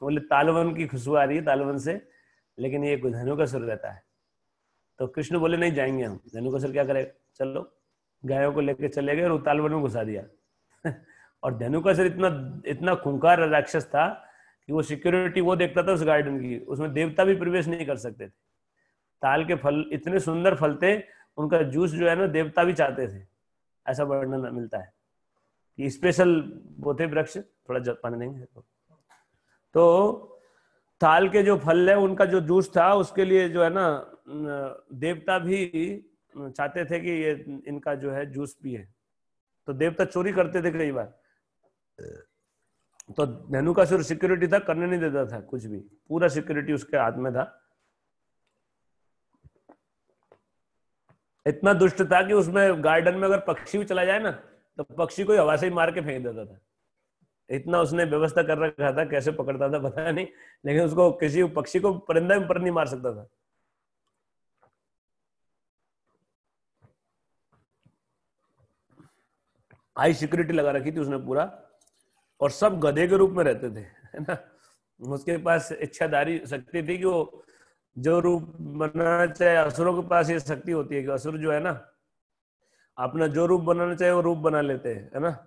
[SPEAKER 1] बोले तालवन की खुशबू आ रही है तालवन से, लेकिन ये धेनुकासुर रहता है। तो कृष्ण बोले नहीं जाएंगे हम, धेनुकासुर क्या करेगा, चलो। गायों को लेकर चले गए और तालवन में घुसा दिया और धेनुकासुर इतना इतना खूंखार राक्षस था कि वो सिक्योरिटी वो देखता था उस गार्डन की, उसमें देवता भी प्रवेश नहीं कर सकते थे। ताल के फल इतने सुंदर फल थे, उनका जूस जो है ना देवता भी चाहते थे, ऐसा वर्णन मिलता है कि स्पेशल वो थे वृक्ष। थोड़ा पानी देंगे तो ताल के जो फल है उनका जो जूस था उसके लिए जो है ना देवता भी चाहते थे कि ये इनका जो है जूस पिए, तो देवता चोरी करते थे कई बार। तो धेनुकासुर सिक्योरिटी था, करने नहीं देता था कुछ भी, पूरा सिक्योरिटी उसके हाथ में था। इतना दुष्ट था कि उसमें गार्डन में अगर पक्षी भी चला जाए ना तो पक्षी को हवा से ही मार के फेंक देता था। इतना उसने व्यवस्था कर रखा था, कैसे पकड़ता था पता नहीं, लेकिन उसको किसी पक्षी को परिंदा में पर नहीं मार सकता था। हाई सिक्योरिटी लगा रखी थी उसने पूरा, और सब गधे के रूप में रहते थे, है ना। उसके पास इच्छाधारी शक्ति थी कि वो जो रूप बनाना चाहे, असुरों के पास ये शक्ति होती है कि असुर जो है ना अपना जो रूप बनाना चाहे वो रूप बना लेते हैं, है ना।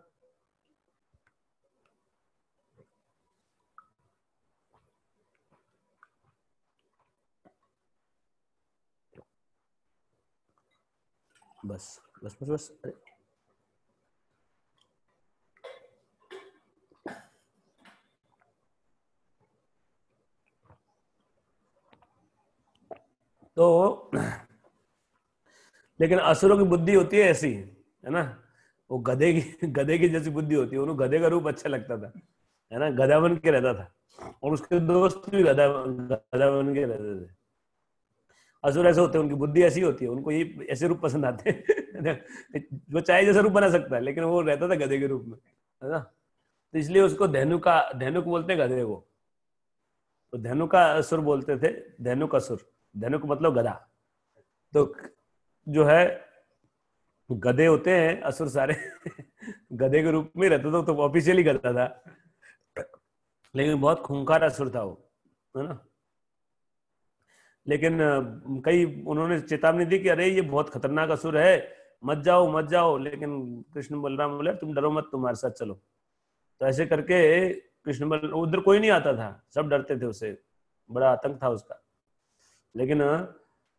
[SPEAKER 1] बस बस बस बस। तो लेकिन असुरों की बुद्धि होती है ऐसी, है ना, वो गधे की जैसी बुद्धि होती है, उन्हें गधे का रूप अच्छा लगता था, है ना, गधा बन के रहता था, और उसके दोस्त भी गधा गधा बन के रहते थे। असुर ऐसे होते हैं, उनकी बुद्धि ऐसी होती है, उनको ये ऐसे रूप पसंद आते हैं वो चाहे जैसा रूप बना सकता है, लेकिन वो रहता था गधे के रूप में, है ना। तो इसलिए उसको धेनुक बोलते हैं गधे को, तो धेनुका असुर बोलते थे, धेनुक असुर, धेनुक मतलब गधा। तो जो है गधे होते हैं असुर सारे गधे के रूप में रहता था, तो ऑफिशियली गधा था, लेकिन बहुत खूंखार असुर था वो, है ना। लेकिन कई उन्होंने चेतावनी दी कि अरे ये बहुत खतरनाक असुर है, मत जाओ मत जाओ, लेकिन कृष्ण बलराम बोले तुम डरो मत, तुम्हारे साथ चलो। तो ऐसे करके कृष्ण बल उधर कोई नहीं आता था, सब डरते थे उससे, बड़ा आतंक था उसका। लेकिन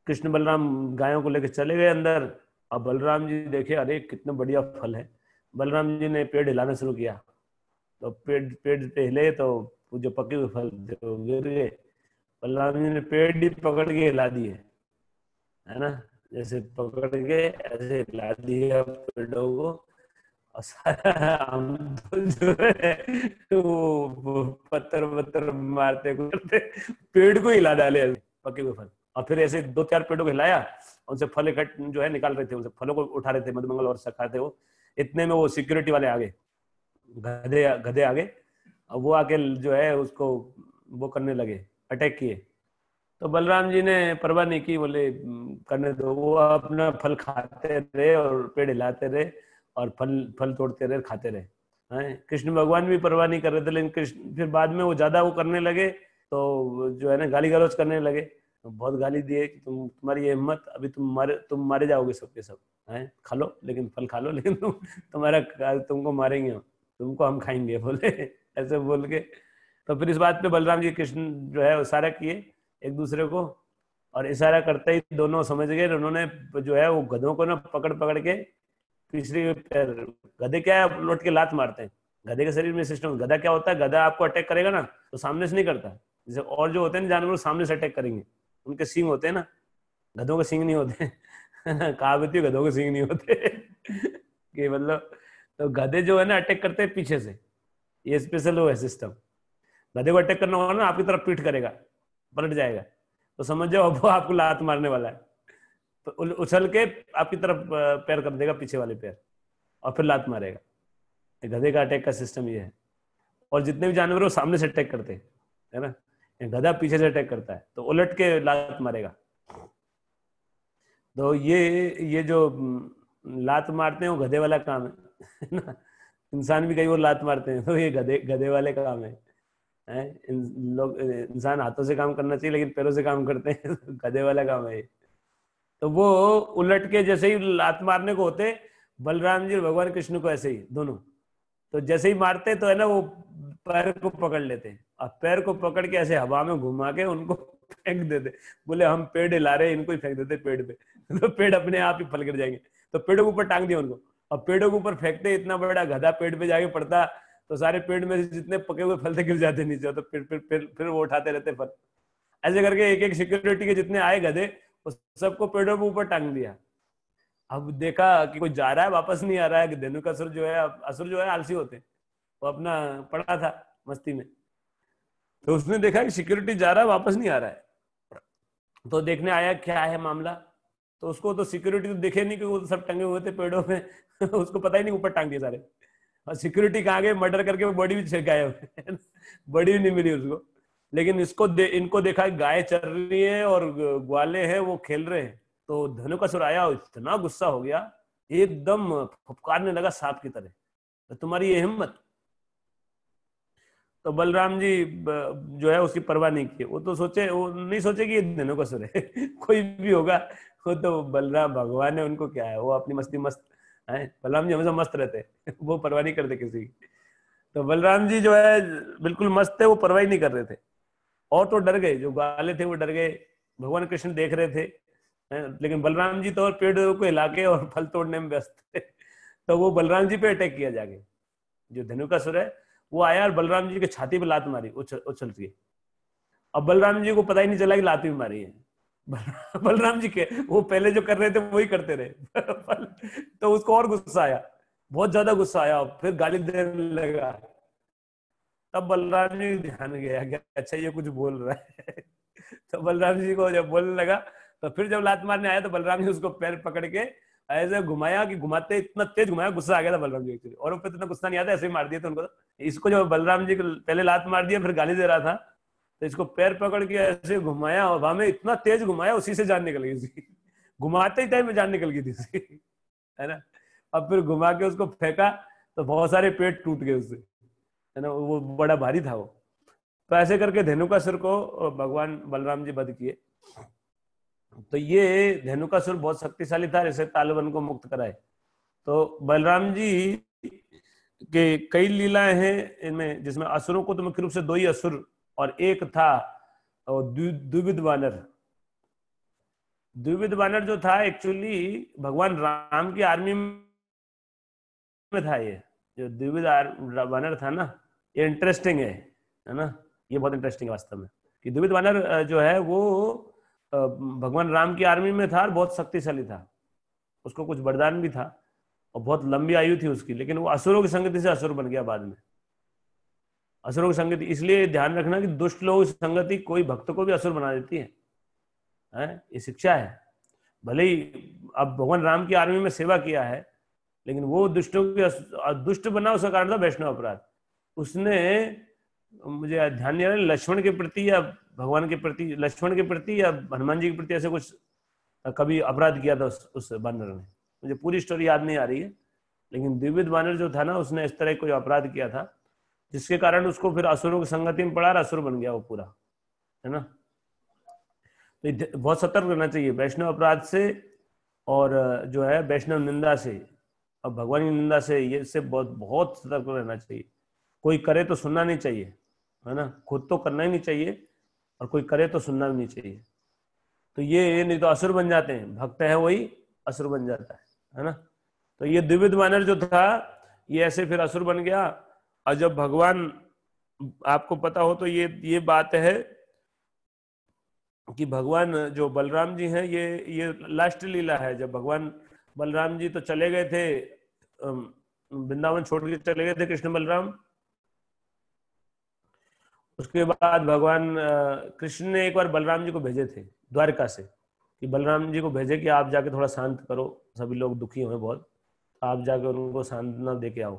[SPEAKER 1] कृष्ण बलराम गायों को लेकर चले गए अंदर। अब बलराम जी देखे अरे कितना बढ़िया फल है, बलराम जी ने पेड़ हिलाना शुरू किया, तो पेड़ पेड़ पे हिले तो जो पके हुए फल थे वो गिर गए। बलराम जी ने पेड़ ही पकड़ के हिला दिए, है ना, जैसे पकड़ के ऐसे हिला दिए पेड़ों को, और सारा हम तो जो है वो पत्थर पत्थर मारते करते पेड़ को हिला डाले पके हुए फल। और फिर ऐसे दो चार पेड़ों को हिलाया, उनसे फल इकट्ठ जो है निकाल रहे थे, उनसे फलों को उठा रहे थे, मधुमंगल और सखा थे वो। इतने में वो सिक्योरिटी वाले आ गए, गधे गधे आ गए, और वो आके जो है उसको वो करने लगे, अटैक किए। तो बलराम जी ने परवाह नहीं की, बोले करने दो, वो अपना फल खाते रहे और पेड़ हिलाते रहे और फल फल तोड़ते रहे, खाते रहे। हैं, कृष्ण भगवान भी परवाह नहीं कर रहे थे, लेकिन कृष्ण फिर बाद में वो ज्यादा वो करने लगे, तो जो है ना गाली गलौज करने लगे, तो बहुत गाली दिए कि तुम्हारी ये हिम्मत, अभी तुम मारे जाओगे सबके सब, हैं, खा लो लेकिन फल खा लो, लेकिन तुमको मारेंगे हम, तुमको हम खाएंगे बोले ऐसे बोल के। तो फिर इस बात पे बलराम जी कृष्ण जो है इशारा किए एक दूसरे को, और इशारा करते ही दोनों समझ गए, उन्होंने जो है वो गधों को ना पकड़ पकड़ के तीसरी पैर, गधे क्या है लौट के लात मारते हैं, गधे के शरीर में सिस्टम, गधा क्या होता है, गधा आपको अटैक करेगा ना तो सामने से नहीं करता, जैसे और जो होते हैं जानवर सामने से अटैक करेंगे, उनके सींग होते हैं ना, गधों के सींग नहीं होते कहावत है गधों के सींग नहीं होते कि मतलब, तो गधे जो है ना अटैक करते हैं पीछे से, ये स्पेशल वो है सिस्टम। गधे को अटैक करना होगा ना आपकी तरफ पीठ करेगा, पलट जाएगा, तो समझ जाओ अब वो आपको लात मारने वाला है, तो उछल के आपकी तरफ पैर कर देगा, पीछे वाले पैर, और फिर लात मारेगा। गधे का अटैक का सिस्टम ये है, और जितने भी जानवर वो सामने से अटैक करते हैं, है ना, गधा पीछे से अटैक करता है तो उलट के लात मारेगा। तो ये जो लात मारते हैं वो गधे वाला काम है ना, इंसान भी कई बार लात मारते हैं, तो ये गधे गधे वाले काम है। लोग इंसान हाथों से काम करना चाहिए लेकिन पैरों से काम करते हैं गधे वाला काम है। तो वो उलट के जैसे ही लात मारने को होते, बलराम जी और भगवान कृष्ण को ऐसे ही दोनों, तो जैसे ही मारते तो है ना वो पैर को पकड़ लेते, और पैर को पकड़ के ऐसे हवा में घुमा के उनको फेंक देते, बोले हम पेड़ हिला रहे हैं, इनको ही फेंक देते पेड़ पे तो पेड़ अपने आप ही फल गिर जाएंगे। तो पेड़ों के ऊपर टांग दिया उनको, और पेड़ों के ऊपर फेंकते, इतना बड़ा गधा पेड़ पे जाके पड़ता तो सारे पेड़ में से जितने पके हुए फल थे गिर जाते नीचे, तो फिर वो उठाते रहते फल। ऐसे करके एक एक सिक्योरिटी के जितने आए गधे, वो सबको पेड़ों के ऊपर टांग दिया। अब देखा कि कोई जा रहा है, वापस नहीं आ रहा है, कि धेनुकासुर जो है, असुर जो है आलसी होते, वो अपना पड़ा था मस्ती में। तो उसने देखा कि सिक्योरिटी जा रहा है, वापस नहीं आ रहा है, तो देखने आया क्या है मामला। तो उसको तो सिक्योरिटी तो दिखे नहीं, क्योंकि वो तो सब टंगे हुए थे पेड़ों में उसको पता ही नहीं, ऊपर टांग दिए सारे। और सिक्योरिटी कहाँ गए, मर्डर करके वो बॉडी भी गायब बॉडी भी नहीं मिली उसको। लेकिन इनको देखा गाय चर रही है और ग्वाले हैं वो खेल रहे हैं। तो धनुकासुर आया और इतना गुस्सा हो गया, एकदम फुफकारने लगा सांप की तरह, तो तुम्हारी ये हिम्मत। तो बलराम जी जो है उसकी परवाह नहीं की, वो तो सोचे, वो नहीं सोचे कि ये धनुकासुर है कोई भी होगा, वो तो बलराम भगवान है, उनको क्या है, वो अपनी मस्ती मस्त है। बलराम जी हमेशा मस्त रहते वो परवाह नहीं करते किसी की। तो बलराम जी जो है बिल्कुल मस्त थे, वो परवाह ही नहीं कर रहे थे। और तो डर गए, जो ग्वाले थे वो डर गए, भगवान कृष्ण देख रहे थे, लेकिन बलराम जी तो और पेड़ को हिला के और फल तोड़ने में व्यस्त थे तो वो बलराम जी पे अटैक किया जाके। जो धनुकासुर है वो आया और बलराम जी के छाती पे लात मारी उछल के। अब बलराम जी को पता ही नहीं चला कि लात भी मारी है बलराम जी के, वो पहले जो कर रहे थे वही करते रहे तो उसको और गुस्सा आया, बहुत ज्यादा गुस्सा आया, फिर गाली देने लगा। तब बलराम जी ध्यान गया कि अच्छा ये कुछ बोल रहा है तो बलराम जी को जब बोलने लगा, तो फिर जब लात मारने आया तो बलराम जी उसको पैर पकड़ के ऐसे घुमाया कि घुमाते इतना तेज घुमाया, गुस्सा आ गया था बलराम जी एक्चुअली, और ऊपर इतना गुस्सा नहीं आता, ऐसे ही मार दिया था उनको। इसको जब बलराम जी को पहले लात मार दिया, फिर गाली दे रहा था, तो इसको पैर पकड़ के ऐसे घुमाया, और वहां में इतना तेज घुमाया उसी से जान निकल गई घुमाते ही टाइम में जान निकल गई थी है ना। अब फिर घुमा के उसको फेंका तो बहुत सारे पेट टूट गए उससे, है ना, वो बड़ा भारी था वो। तो ऐसे करके धेनुकासुर को भगवान बलराम जी वध किए। तो ये धेनुकासुर बहुत शक्तिशाली था, इसे तालवन को मुक्त कराए। तो बलराम जी के कई लीलाएं हैं इनमें, जिसमें असुरों को तो मुख्य रूप से दो ही असुर, और एक था द्विविध वानर। द्विविध वानर जो था एक्चुअली भगवान राम की आर्मी में था। ये जो द्विविध वानर था ना, ये इंटरेस्टिंग है ना, ये बहुत इंटरेस्टिंग है वास्तव में, कि द्विविध वानर जो है वो भगवान राम की आर्मी में था और बहुत शक्तिशाली था, उसको कुछ वरदान भी था और बहुत लंबी आयु थी उसकी, लेकिन वो असुरों की संगति से असुर बन गया बाद में। असुरों की संगति, इसलिए ध्यान रखना कि दुष्ट लोगों की संगति कोई भक्त को भी असुर बना देती है, ये शिक्षा है। भले ही अब भगवान राम की आर्मी में सेवा किया है, लेकिन वो दुष्टों के दुष्ट बना, उसका कारण था वैष्णव अपराध। उसने, मुझे ध्यान नहीं आ रहा, लक्ष्मण के प्रति या भगवान के प्रति, लक्ष्मण के प्रति या हनुमान जी के प्रति ऐसे कुछ कभी अपराध किया था उस बानर ने, मुझे पूरी स्टोरी याद नहीं आ रही है, लेकिन द्विविध बानर जो था ना, उसने इस तरह कोई अपराध किया था, जिसके कारण उसको फिर असुरों की संगति में पड़ा और असुर बन गया वो पूरा, है ना। तो बहुत सतर्क रहना चाहिए वैष्णव अपराध से, और जो है वैष्णव निंदा से और भगवान की निंदा से, ये से बहुत बहुत सतर्क रहना चाहिए। कोई करे तो सुनना नहीं चाहिए, है ना, खुद तो करना ही नहीं चाहिए, और कोई करे तो सुनना भी नहीं चाहिए। तो ये नहीं तो असुर बन जाते हैं, भक्त है वही असुर बन जाता है ना। तो ये द्विविध वानर जो था, ये ऐसे फिर असुर बन गया। और जब भगवान, आपको पता हो तो ये बात है कि भगवान जो बलराम जी हैं, ये लास्ट लीला है, जब भगवान बलराम जी तो चले गए थे, वृंदावन छोड़ के चले गए थे कृष्ण बलराम। उसके बाद भगवान कृष्ण ने एक बार बलराम जी को भेजे थे द्वारका से, कि बलराम जी को भेजे कि आप जाके थोड़ा शांत करो, सभी लोग दुखी हुए बहुत, आप जाके उनको सांत्वना दे के आओ।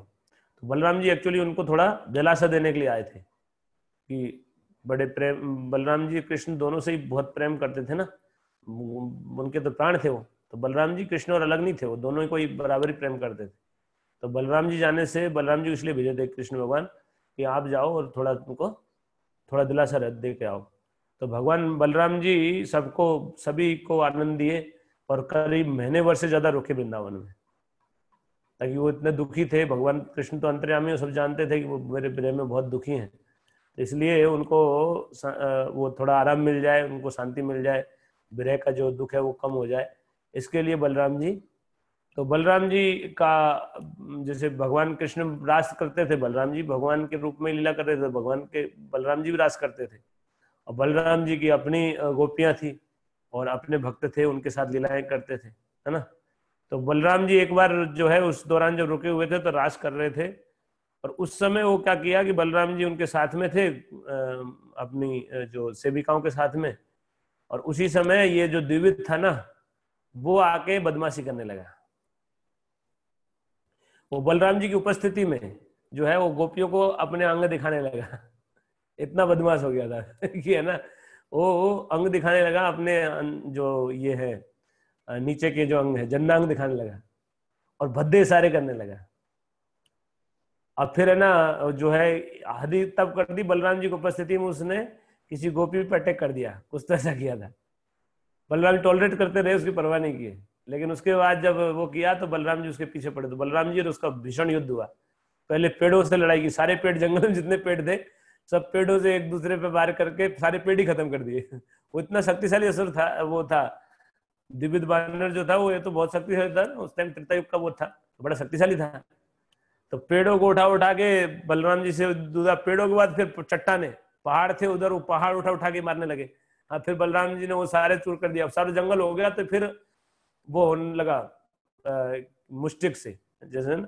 [SPEAKER 1] तो बलराम जी एक्चुअली उनको थोड़ा दिलासा देने के लिए आए थे, कि बड़े प्रेम, बलराम जी कृष्ण दोनों से ही बहुत प्रेम करते थे ना, उनके तो प्राण थे वो। तो बलराम जी कृष्ण और अलग नहीं थे, वो दोनों ही कोई बराबर ही प्रेम करते थे। तो बलराम जी जाने से, बलराम जी इसलिए भेजे थे कृष्ण भगवान कि आप जाओ और थोड़ा उनको थोड़ा दिलासा दे के आओ। तो भगवान बलराम जी सभी को आनंद दिए, और करीब महीने भर से ज्यादा रुके वृंदावन में, ताकि वो इतने दुखी थे। भगवान कृष्ण तो अंतर्यामी, सब जानते थे कि वो मेरे प्रेम में बहुत दुखी हैं, तो इसलिए उनको वो थोड़ा आराम मिल जाए, उनको शांति मिल जाए, विरह का जो दुख है वो कम हो जाए, इसके लिए बलराम जी। तो बलराम जी का जैसे भगवान कृष्ण रास करते थे, बलराम जी भगवान के रूप में लीला करते थे, भगवान के बलराम जी भी रास करते थे। और बलराम जी की अपनी गोपियां थी और अपने भक्त थे, उनके साथ लीलाएं करते थे, है ना। तो बलराम जी एक बार जो है उस दौरान जब रुके हुए थे तो रास कर रहे थे, और उस समय वो क्या किया कि बलराम जी उनके साथ में थे, अपनी जो सेविकाओं के साथ में, और उसी समय ये जो द्विविद था ना, वो आके बदमाशी करने लगा। वो बलराम जी की उपस्थिति में जो है वो गोपियों को अपने अंग दिखाने लगा। इतना बदमाश हो गया था कि है ना, वो अंग दिखाने लगा अपने, जो ये है नीचे के जो अंग है, जन्नांग दिखाने लगा और भद्दे सारे करने लगा। और फिर है ना जो है हदी तब कर दी बलराम जी की उपस्थिति में, उसने किसी गोपी पर अटैक कर दिया, कुछ तो ऐसा किया था। बलराम जी टॉलरेट करते रहे, उसकी परवाह नहीं की, लेकिन उसके बाद जब वो किया तो बलराम जी उसके पीछे पड़े, तो बलराम जी और उसका भीषण युद्ध हुआ। पहले पेड़ों से लड़ाई की, सारे पेड़ जंगल में जितने पेड़ थे सब पेड़ों से एक दूसरे पे वार करके सारे पेड़ ही खत्म कर दिए। वो इतना शक्तिशाली असुर था, वो था द्विविद बानर जो था वो, ये तो बहुत शक्तिशाली था उस टाइम, त्रेता युग का वो था, बड़ा शक्तिशाली था। तो पेड़ों को उठा उठा के बलराम जी से दूसरा, पेड़ों के बाद फिर चट्टाने पहाड़ थे उधर, वो पहाड़ उठा उठा के मारने लगे। हाँ, फिर बलराम जी ने वो सारे चूर कर दिया, सारा जंगल हो गया। तो फिर वो होने लगा मुष्टिक से, जैसे ना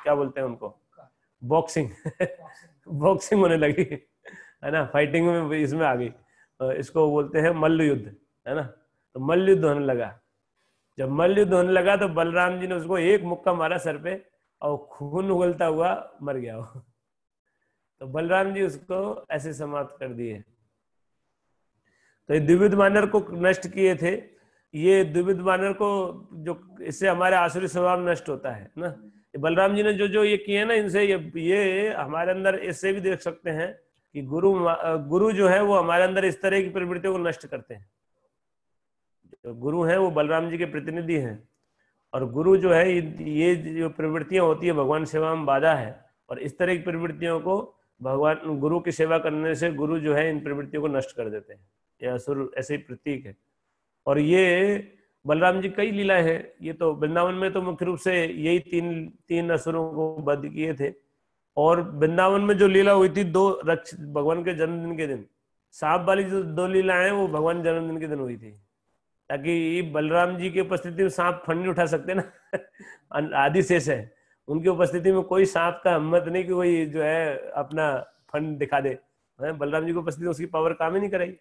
[SPEAKER 1] क्या बोलते हैं उनको, बॉक्सिंग। बॉक्सिंग होने लगी, है ना, फाइटिंग में इसमें आ गई। इसको बोलते हैं मल्ल युद्ध, है ना। तो मल्ल युद्ध होने लगा। जब मल्ल युद्ध होने लगा तो बलराम जी ने उसको एक मुक्का मारा सर पे और खून उगलता हुआ मर गया वो। तो बलराम जी उसको ऐसे समाप्त कर दिए। तो ये द्विविध वानर को नष्ट किए थे। ये द्विविध वानर को जो, इससे हमारे आसुरी स्वभाव नष्ट होता है ना। बलराम जी ने जो जो ये किए ना, इनसे ये हमारे अंदर इससे भी देख सकते हैं कि गुरु जो है वो हमारे अंदर इस तरह की प्रवृत्तियों को नष्ट करते हैं। जो गुरु हैं वो बलराम जी के प्रतिनिधि हैं, और गुरु जो है ये जो प्रवृत्तियां होती है भगवान सेवा में बाधा है, और इस तरह की प्रवृत्तियों को भगवान गुरु की सेवा करने से गुरु जो है इन प्रवृत्तियों को नष्ट कर देते हैं। यह असुर ऐसे ही प्रतीक है। और ये बलराम जी कई लीलाएं हैं। ये तो वृंदावन में तो मुख्य रूप से यही तीन तीन असुरों को वध किए थे। और वृंदावन में जो लीला हुई थी दो रक्ष भगवान के जन्मदिन के दिन, सांप वाली जो दो लीलाएं हैं वो भगवान जन्मदिन के दिन हुई थी, ताकि बलराम जी की उपस्थिति में सांप फन नहीं उठा सकते ना। आदि शेष है, उनकी उपस्थिति में कोई सांप का हिम्मत नहीं कि कोई जो है अपना फन दिखा दे। बलराम जी की उपस्थिति में उसकी पावर काम ही नहीं कराई,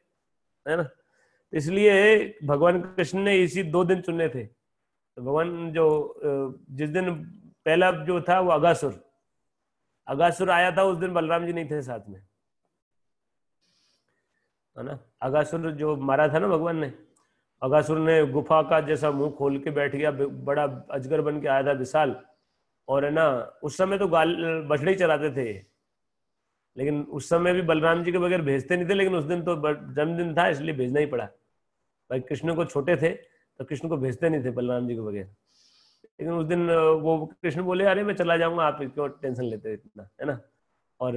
[SPEAKER 1] है ना। तो इसलिए भगवान कृष्ण ने इसी 2 दिन चुने थे। तो भगवान जो जिस दिन पहला जो था वो अगासुर आया था, उस दिन बलराम जी नहीं थे साथ में, है ना। अगासुर जो मारा था ना भगवान ने, अगासुर ने गुफा का जैसा मुंह खोल के बैठ गया, बड़ा अजगर बन के आया था विशाल। और है ना, उस समय तो बछड़े ही चराते थे, लेकिन उस समय भी बलराम जी के बगैर भेजते नहीं थे, लेकिन उस दिन तो जन्मदिन था इसलिए भेजना ही पड़ा। भाई कृष्ण को छोटे थे तो कृष्ण को भेजते नहीं थे बलराम जी के बगैर। लेकिन उस दिन वो कृष्ण बोले अरे मैं चला जाऊंगा, आप क्यों टेंशन लेते इतना, है ना। और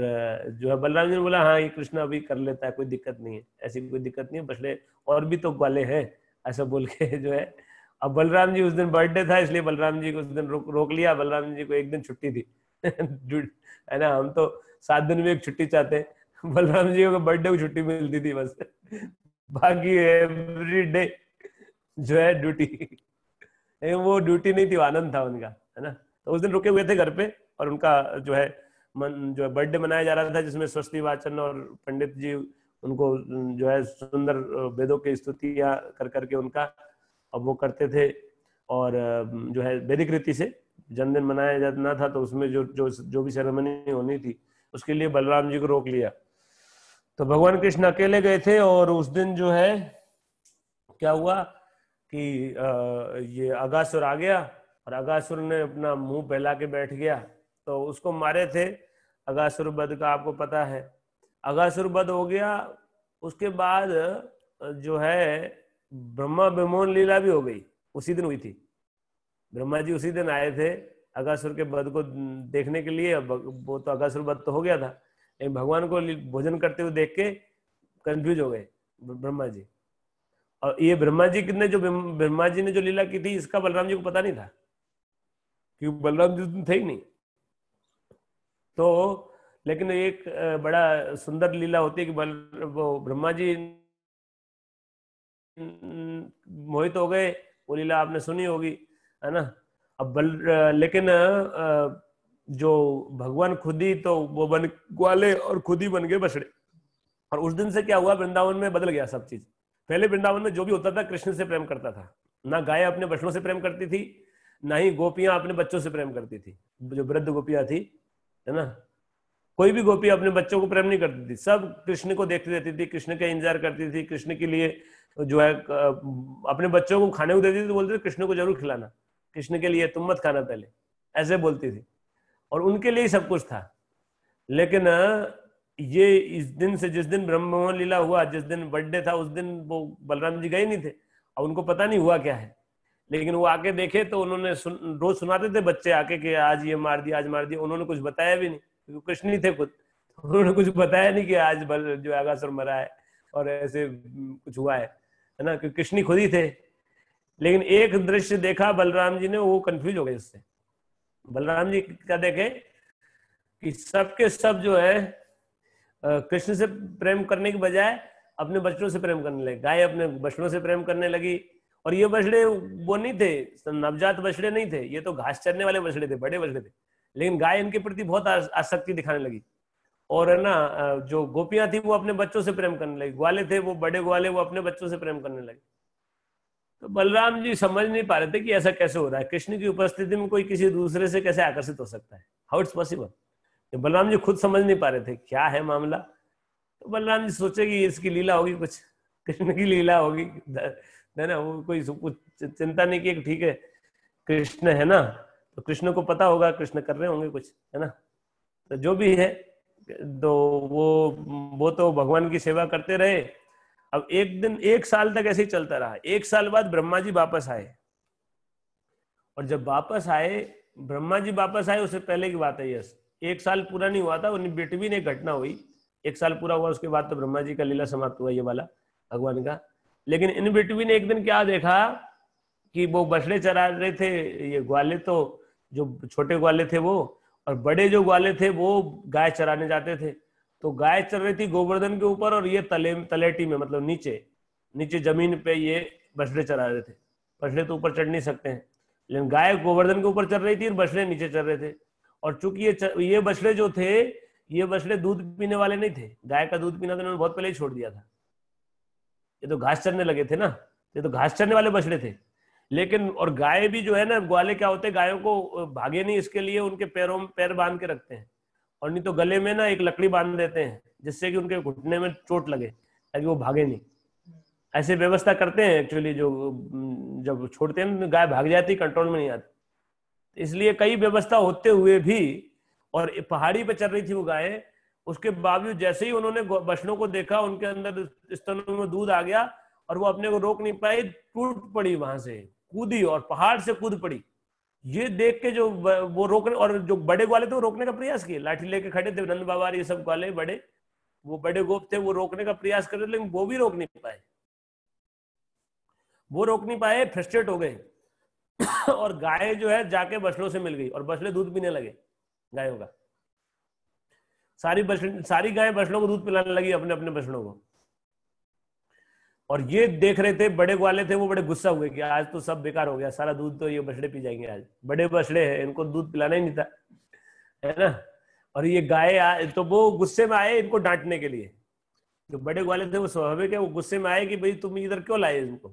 [SPEAKER 1] जो है बलराम जी ने बोला हाँ ये कृष्ण अभी कर लेता है, कोई दिक्कत नहीं है, ऐसी कोई दिक्कत नहीं है, बछड़े और भी तो ग्वाले हैं, ऐसा बोल के जो है। अब बलराम जी उस दिन बर्थडे था, इसलिए बलराम जी को उस दिन रोक लिया। बलराम जी को एक दिन छुट्टी थी है ना, हम तो 7 दिन में एक छुट्टी चाहते हैं, बलराम जी को बर्थडे को छुट्टी मिलती थी बस। बाकी एवरी डे जो है ड्यूटी। वो ड्यूटी नहीं थी, आनंद था उनका, है ना। तो उस दिन रुके हुए थे घर पे, और उनका जो है जो है बर्थडे मनाया जा रहा था, जिसमें स्वस्ति वाचन और पंडित जी उनको जो है सुंदर वेदों की स्तुतियां कर करके उनका अब वो करते थे। और जो है वैदिक रीति से जन्मदिन मनाया जाना था, तो उसमें जो जो जो भी सेरेमनी होनी थी उसके लिए बलराम जी को रोक लिया। तो भगवान कृष्ण अकेले गए थे, और उस दिन जो है क्या हुआ कि ये अगासुर आ गया, और अगासुर ने अपना मुंह फैला के बैठ गया। तो उसको मारे थे। अगासुर वध का आपको पता है। अगासुर वध हो गया, उसके बाद जो है ब्रह्मा विमोचन लीला भी हो गई, उसी दिन हुई थी। ब्रह्मा जी उसी दिन आए थे अगासुर के वध को देखने के लिए। वो तो अगासुर वध तो हो गया था, भगवान को भोजन करते हुए देख के कंफ्यूज हो गए ब्रह्मा जी। और ये ब्रह्मा जी ने जो लीला की थी, इसका बलराम जी को पता नहीं था, क्योंकि बलराम जी थे ही नहीं। तो लेकिन एक बड़ा सुंदर लीला होती है कि वो ब्रह्मा जी मोहित हो गए, वो लीला आपने सुनी होगी, है ना। अब लेकिन जो भगवान खुद ही तो वो बन ग्वाले और खुद ही बन गए बछड़े। और उस दिन से क्या हुआ, वृंदावन में बदल गया सब चीज। पहले वृंदावन में जो भी होता था कृष्ण से प्रेम करता था, ना गाय अपने बछड़ों से प्रेम करती थी, ना ही गोपियां अपने बच्चों से प्रेम करती थी, जो वृद्ध गोपियां थी, है ना। कोई भी गोपी अपने बच्चों को प्रेम नहीं करती थी, सब कृष्ण को देखती रहती थी, कृष्ण का इंतजार करती थी, कृष्ण के लिए जो है अपने बच्चों को खाने को देती थी तो बोलते थे कृष्ण को जरूर खिलाना, कृष्ण के लिए, तुम मत खाना पहले, ऐसे बोलती थी। और उनके लिए ही सब कुछ था। लेकिन ये इस दिन से, जिस दिन ब्रह्म लीला हुआ, जिस दिन बर्थडे था, उस दिन वो बलराम जी गए नहीं थे और उनको पता नहीं हुआ क्या है। लेकिन वो आके देखे तो उन्होंने रोज सुनाते थे बच्चे आके कि आज ये मार दिया, आज मार दिया। उन्होंने कुछ बताया भी नहीं, क्योंकि कृष्ण ही थे खुद, उन्होंने कुछ बताया नहीं कि आज जो आगासुर मरा है और ऐसे कुछ हुआ है ना, क्योंकि कृष्ण ही खुद ही थे। लेकिन एक दृश्य देखा बलराम जी ने, वो कंफ्यूज हो गए इससे। बलराम जी क्या देखे कि सबके सब जो है कृष्ण से प्रेम करने की बजाय अपने बछड़ों से प्रेम करने लगे। गाय अपने बछड़ों से प्रेम करने लगी। और ये बछड़े वो नहीं थे, नवजात बछड़े नहीं थे, ये तो घास चरने वाले बछड़े थे, बड़े बछड़े थे। लेकिन गाय इनके प्रति बहुत आसक्ति दिखाने लगी। और है ना, जो गोपियां थी वो अपने बच्चों से प्रेम करने लगी, ग्वाले थे वो बड़े ग्वाले, वो अपने बच्चों से प्रेम करने लगे। तो बलराम जी समझ नहीं पा रहे थे कि ऐसा कैसे हो रहा है, कृष्ण की उपस्थिति में कोई किसी दूसरे से कैसे आकर्षित हो सकता है, how it's possible. Balram ji खुद समझ नहीं पा रहे थे क्या है मामला। तो बलराम जी सोचे कि इसकी लीला होगी, कुछ कृष्ण की लीला होगी, है ना। वो कोई कुछ चिंता नहीं की, ठीक है कृष्ण है ना, तो कृष्ण को पता होगा, कृष्ण कर रहे होंगे कुछ, है ना। तो जो भी है, तो वो तो भगवान की सेवा करते रहे। अब एक दिन, एक साल तक ऐसे ही चलता रहा। एक साल बाद ब्रह्मा जी वापस आए। और जब वापस आए, ब्रह्मा जी वापस आए, उससे पहले की बात है, यस, एक साल पूरा नहीं हुआ था, उन्हीं बिटवीन एक घटना हुई। एक साल पूरा हुआ, उसके बाद तो ब्रह्मा जी का लीला समाप्त हुआ, ये वाला भगवान का। लेकिन इन बिटवीन एक दिन क्या देखा कि वो बछड़े चरा रहे थे, ये ग्वाले तो जो छोटे ग्वाले थे वो, और बड़े जो ग्वाले थे वो गाय चराने जाते थे। तो गाय चल रही थी गोवर्धन के ऊपर, और ये तलेटी में, मतलब नीचे नीचे जमीन पे ये बछड़े चरा रहे थे। बछड़े तो ऊपर चढ़ नहीं सकते हैं, लेकिन गाय गोवर्धन के ऊपर चल रही थी और बछड़े नीचे चल रहे थे। और चूंकि ये बछड़े जो थे, ये बछड़े दूध पीने वाले नहीं थे, गाय का दूध पीना तो इन्होंने बहुत पहले ही छोड़ दिया था। ये तो घास चरने लगे थे ना, ये तो घास चरने वाले बछड़े थे। लेकिन और गाय भी जो है ना, ग्वाले क्या होते हैं, गायों को भागे नहीं इसके लिए उनके पैरों में पैर बांध के रखते हैं, और नहीं तो गले में ना एक लकड़ी बांध देते हैं, जिससे कि उनके घुटने में चोट लगे, ताकि वो भागे नहीं। ऐसे व्यवस्था करते हैं एक्चुअली, जो जब छोड़ते हैं गाय भाग जाती, कंट्रोल में नहीं आती। इसलिए कई व्यवस्था होते हुए भी, और पहाड़ी पे चल रही थी वो गाय, उसके बावजूद जैसे ही उन्होंने बछड़ों को देखा, उनके अंदर स्तनों में दूध आ गया, और वो अपने को रोक नहीं पाई, टूट पड़ी, वहां से कूदी और पहाड़ से कूद पड़ी। ये देख के जो वो रोकने, और जो बड़े ग्वाले थे वो रोकने का प्रयास किए, लाठी लेके खड़े थे, नंद बाबा ये सब ग्वाले बड़े, वो बड़े गोप थे, वो रोकने का प्रयास कर रहे थे, लेकिन वो भी रोक नहीं पाए। वो रोक नहीं पाए, फ्रस्ट्रेट हो गए। और गाय जो है जाके बछड़ों से मिल गई, और बछड़े दूध पीने लगे गायों का। सारी गायें बछड़ों को दूध पिलाने लगी, अपने अपने बछड़ों को। और ये देख रहे थे, बड़े ग्वाले थे, वो बड़े गुस्सा हुए कि आज तो सब बेकार हो गया, सारा दूध तो ये बछड़े पी जाएंगे, आज बड़े बछड़े हैं, इनको दूध पिलाना ही नहीं था, है ना। और ये गाय, तो वो गुस्से में आए इनको डांटने के लिए। जो बड़े ग्वाले थे वो स्वाभाविक है, वो गुस्से में आए कि भाई तुम इधर क्यों लाए इनको,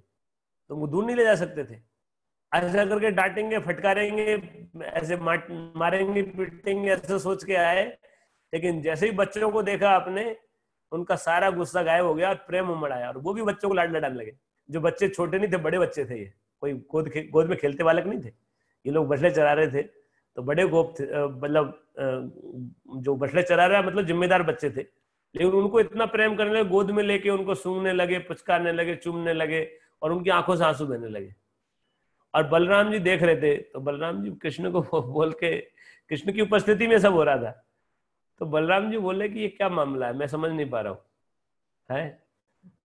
[SPEAKER 1] तुमको दूध नहीं ले जा सकते थे। ऐसा करके डांटेंगे, फटकारेंगे, ऐसे मारेंगे, पीटेंगे, ऐसा सोच के आए। लेकिन जैसे ही बच्चों को देखा आपने, उनका सारा गुस्सा गायब हो गया और प्रेम उमड़ आया, और वो भी बच्चों को लाड लडाने लगे। जो बच्चे छोटे नहीं थे, बड़े बच्चे थे, ये कोई गोद में खेलते बालक नहीं थे, ये लोग बछड़े चरा रहे थे। तो बड़े गोप थे, मतलब जो बछड़े चरा रहा है मतलब जिम्मेदार बच्चे थे, लेकिन उनको इतना प्रेम करने लगे, गोद में लेके उनको सूंघने लगे, पुचकारने लगे, चूमने लगे, और उनकी आंखों से आंसू बहने लगे। और बलराम जी देख रहे थे, तो बलराम जी कृष्ण को बोल के, कृष्ण की उपस्थिति में सब हो रहा था, तो बलराम जी बोले कि ये क्या मामला है, मैं समझ नहीं पा रहा हूँ है।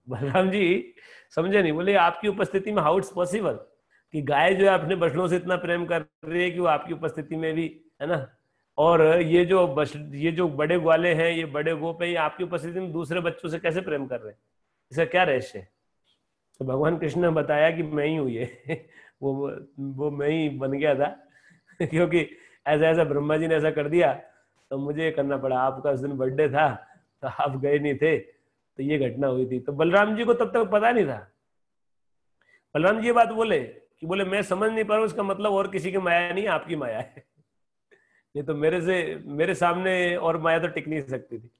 [SPEAKER 1] बलराम जी समझे नहीं, बोले आपकी उपस्थिति में हाउ इट्स पॉसिबल कि गाय जो है अपने बछड़ों से इतना प्रेम कर रही है कि वो आपकी उपस्थिति में भी, है ना, और ये जो बड़े ग्वाले हैं, ये बड़े गोप है, ये आपकी उपस्थिति में दूसरे बच्चों से कैसे प्रेम कर रहे हैं, इसका क्या रहस्य है। तो भगवान कृष्ण ने बताया कि मैं ही हूँ ये वो वो मैं ही बन गया था क्योंकि ऐसा ऐसा ब्रह्मा जी ने ऐसा कर दिया तो मुझे ये करना पड़ा। आपका उस दिन बर्थडे था तो आप गए नहीं थे, तो ये घटना हुई थी। तो बलराम जी को तब तक पता नहीं था। बलराम जी ये बात बोले कि बोले मैं समझ नहीं पा रहा हूँ, इसका मतलब और किसी की माया नहीं, आपकी माया है। ये तो मेरे सामने और माया तो टिक नहीं सकती थी,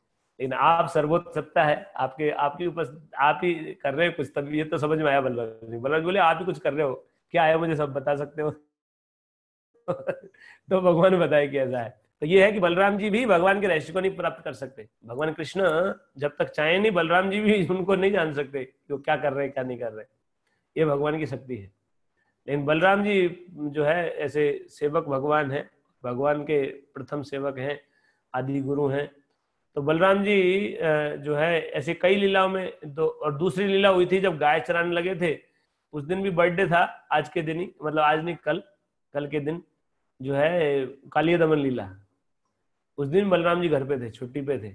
[SPEAKER 1] लेकिन आप सर्वोच्च सत्ता है, आपके आपकी उपस्थित आप ही कर रहे हो कुछ, तब ये तो समझ में आया। बलराम जी बोले आप ही कुछ कर रहे हो, क्या है मुझे सब बता सकते हो। तो भगवान बताए कि ऐसा है। तो ये है कि बलराम जी भी भगवान के रहस्य को नहीं प्राप्त कर सकते। भगवान कृष्ण जब तक चाहे नहीं, बलराम जी भी उनको नहीं जान सकते कि वो क्या कर रहे हैं क्या नहीं कर रहे। ये भगवान की शक्ति है। लेकिन बलराम जी जो है ऐसे सेवक भगवान है, भगवान के प्रथम सेवक हैं, आदि गुरु हैं। तो बलराम जी जो है ऐसे कई लीलाओं में दो, और दूसरी लीला हुई थी जब गाय चराने लगे थे, उस दिन भी बर्थडे था, आज के दिन ही, मतलब आज नहीं कल, कल के दिन जो है कालिया दमन लीला। उस दिन बलराम जी घर पे थे, छुट्टी पे थे।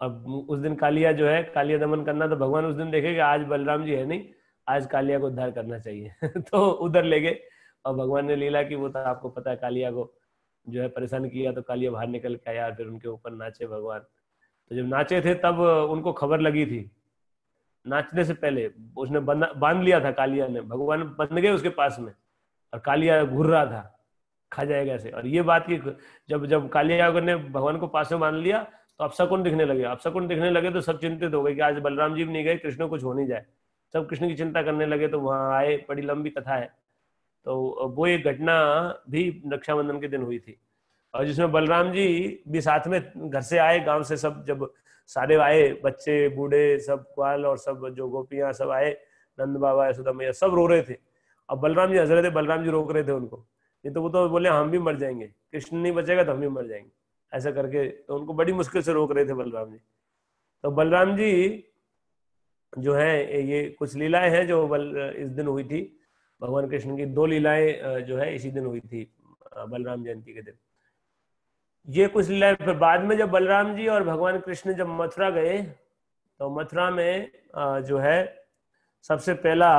[SPEAKER 1] अब उस दिन कालिया जो है कालिया दमन करना, तो भगवान उस दिन देखे कि आज बलराम जी है नहीं, आज कालिया को उद्धार करना चाहिए तो उधर ले गए। और भगवान ने लीला की, वो तो आपको पता है, कालिया को जो है परेशान किया, तो कालिया बाहर निकल के आया, फिर उनके ऊपर नाचे भगवान। तो जब नाचे थे तब उनको खबर लगी थी, नाचने से पहले उसने बांध लिया था कालिया ने, भगवान बंध गए उसके पास में, और कालिया घूर रहा था खा जाएगा ऐसे। और ये बात की जब जब कालिया ने भगवान को पास में मान लिया, तो अपशकुन दिखने लगे। अपशकुन दिखने लगे तो सब चिंतित हो गए कि आज बलराम जी भी नहीं गए, कृष्ण कुछ हो नहीं जाए। सब कृष्ण की चिंता करने लगे, तो वहां आए, बड़ी लंबी कथा है। तो वो एक घटना भी रक्षाबंधन के दिन हुई थी, और जिसमें बलराम जी भी साथ में घर से आए, गांव से सब, जब सारे आए, बच्चे बूढ़े सब, ग्वाल और सब जो गोपियां सब आए, नंद बाबा यशोदा मैया सब रो रहे थे। अब बलराम जी हंस रहे थे, बलराम जी रोक रहे थे उनको, नहीं तो वो तो बोले हम भी मर जाएंगे, कृष्ण नहीं बचेगा तो हम भी मर जाएंगे, ऐसा करके तो उनको बड़ी मुश्किल से रोक रहे थे बलराम जी। तो बलराम जी जो है, ये कुछ लीलाएं हैं जो इस दिन हुई थी। भगवान कृष्ण की दो लीलाएं जो है इसी दिन हुई थी, बलराम जयंती के दिन। ये कुछ लीलाएं, फिर बाद में जब बलराम जी और भगवान कृष्ण जब मथुरा गए, तो मथुरा में जो है सबसे पहला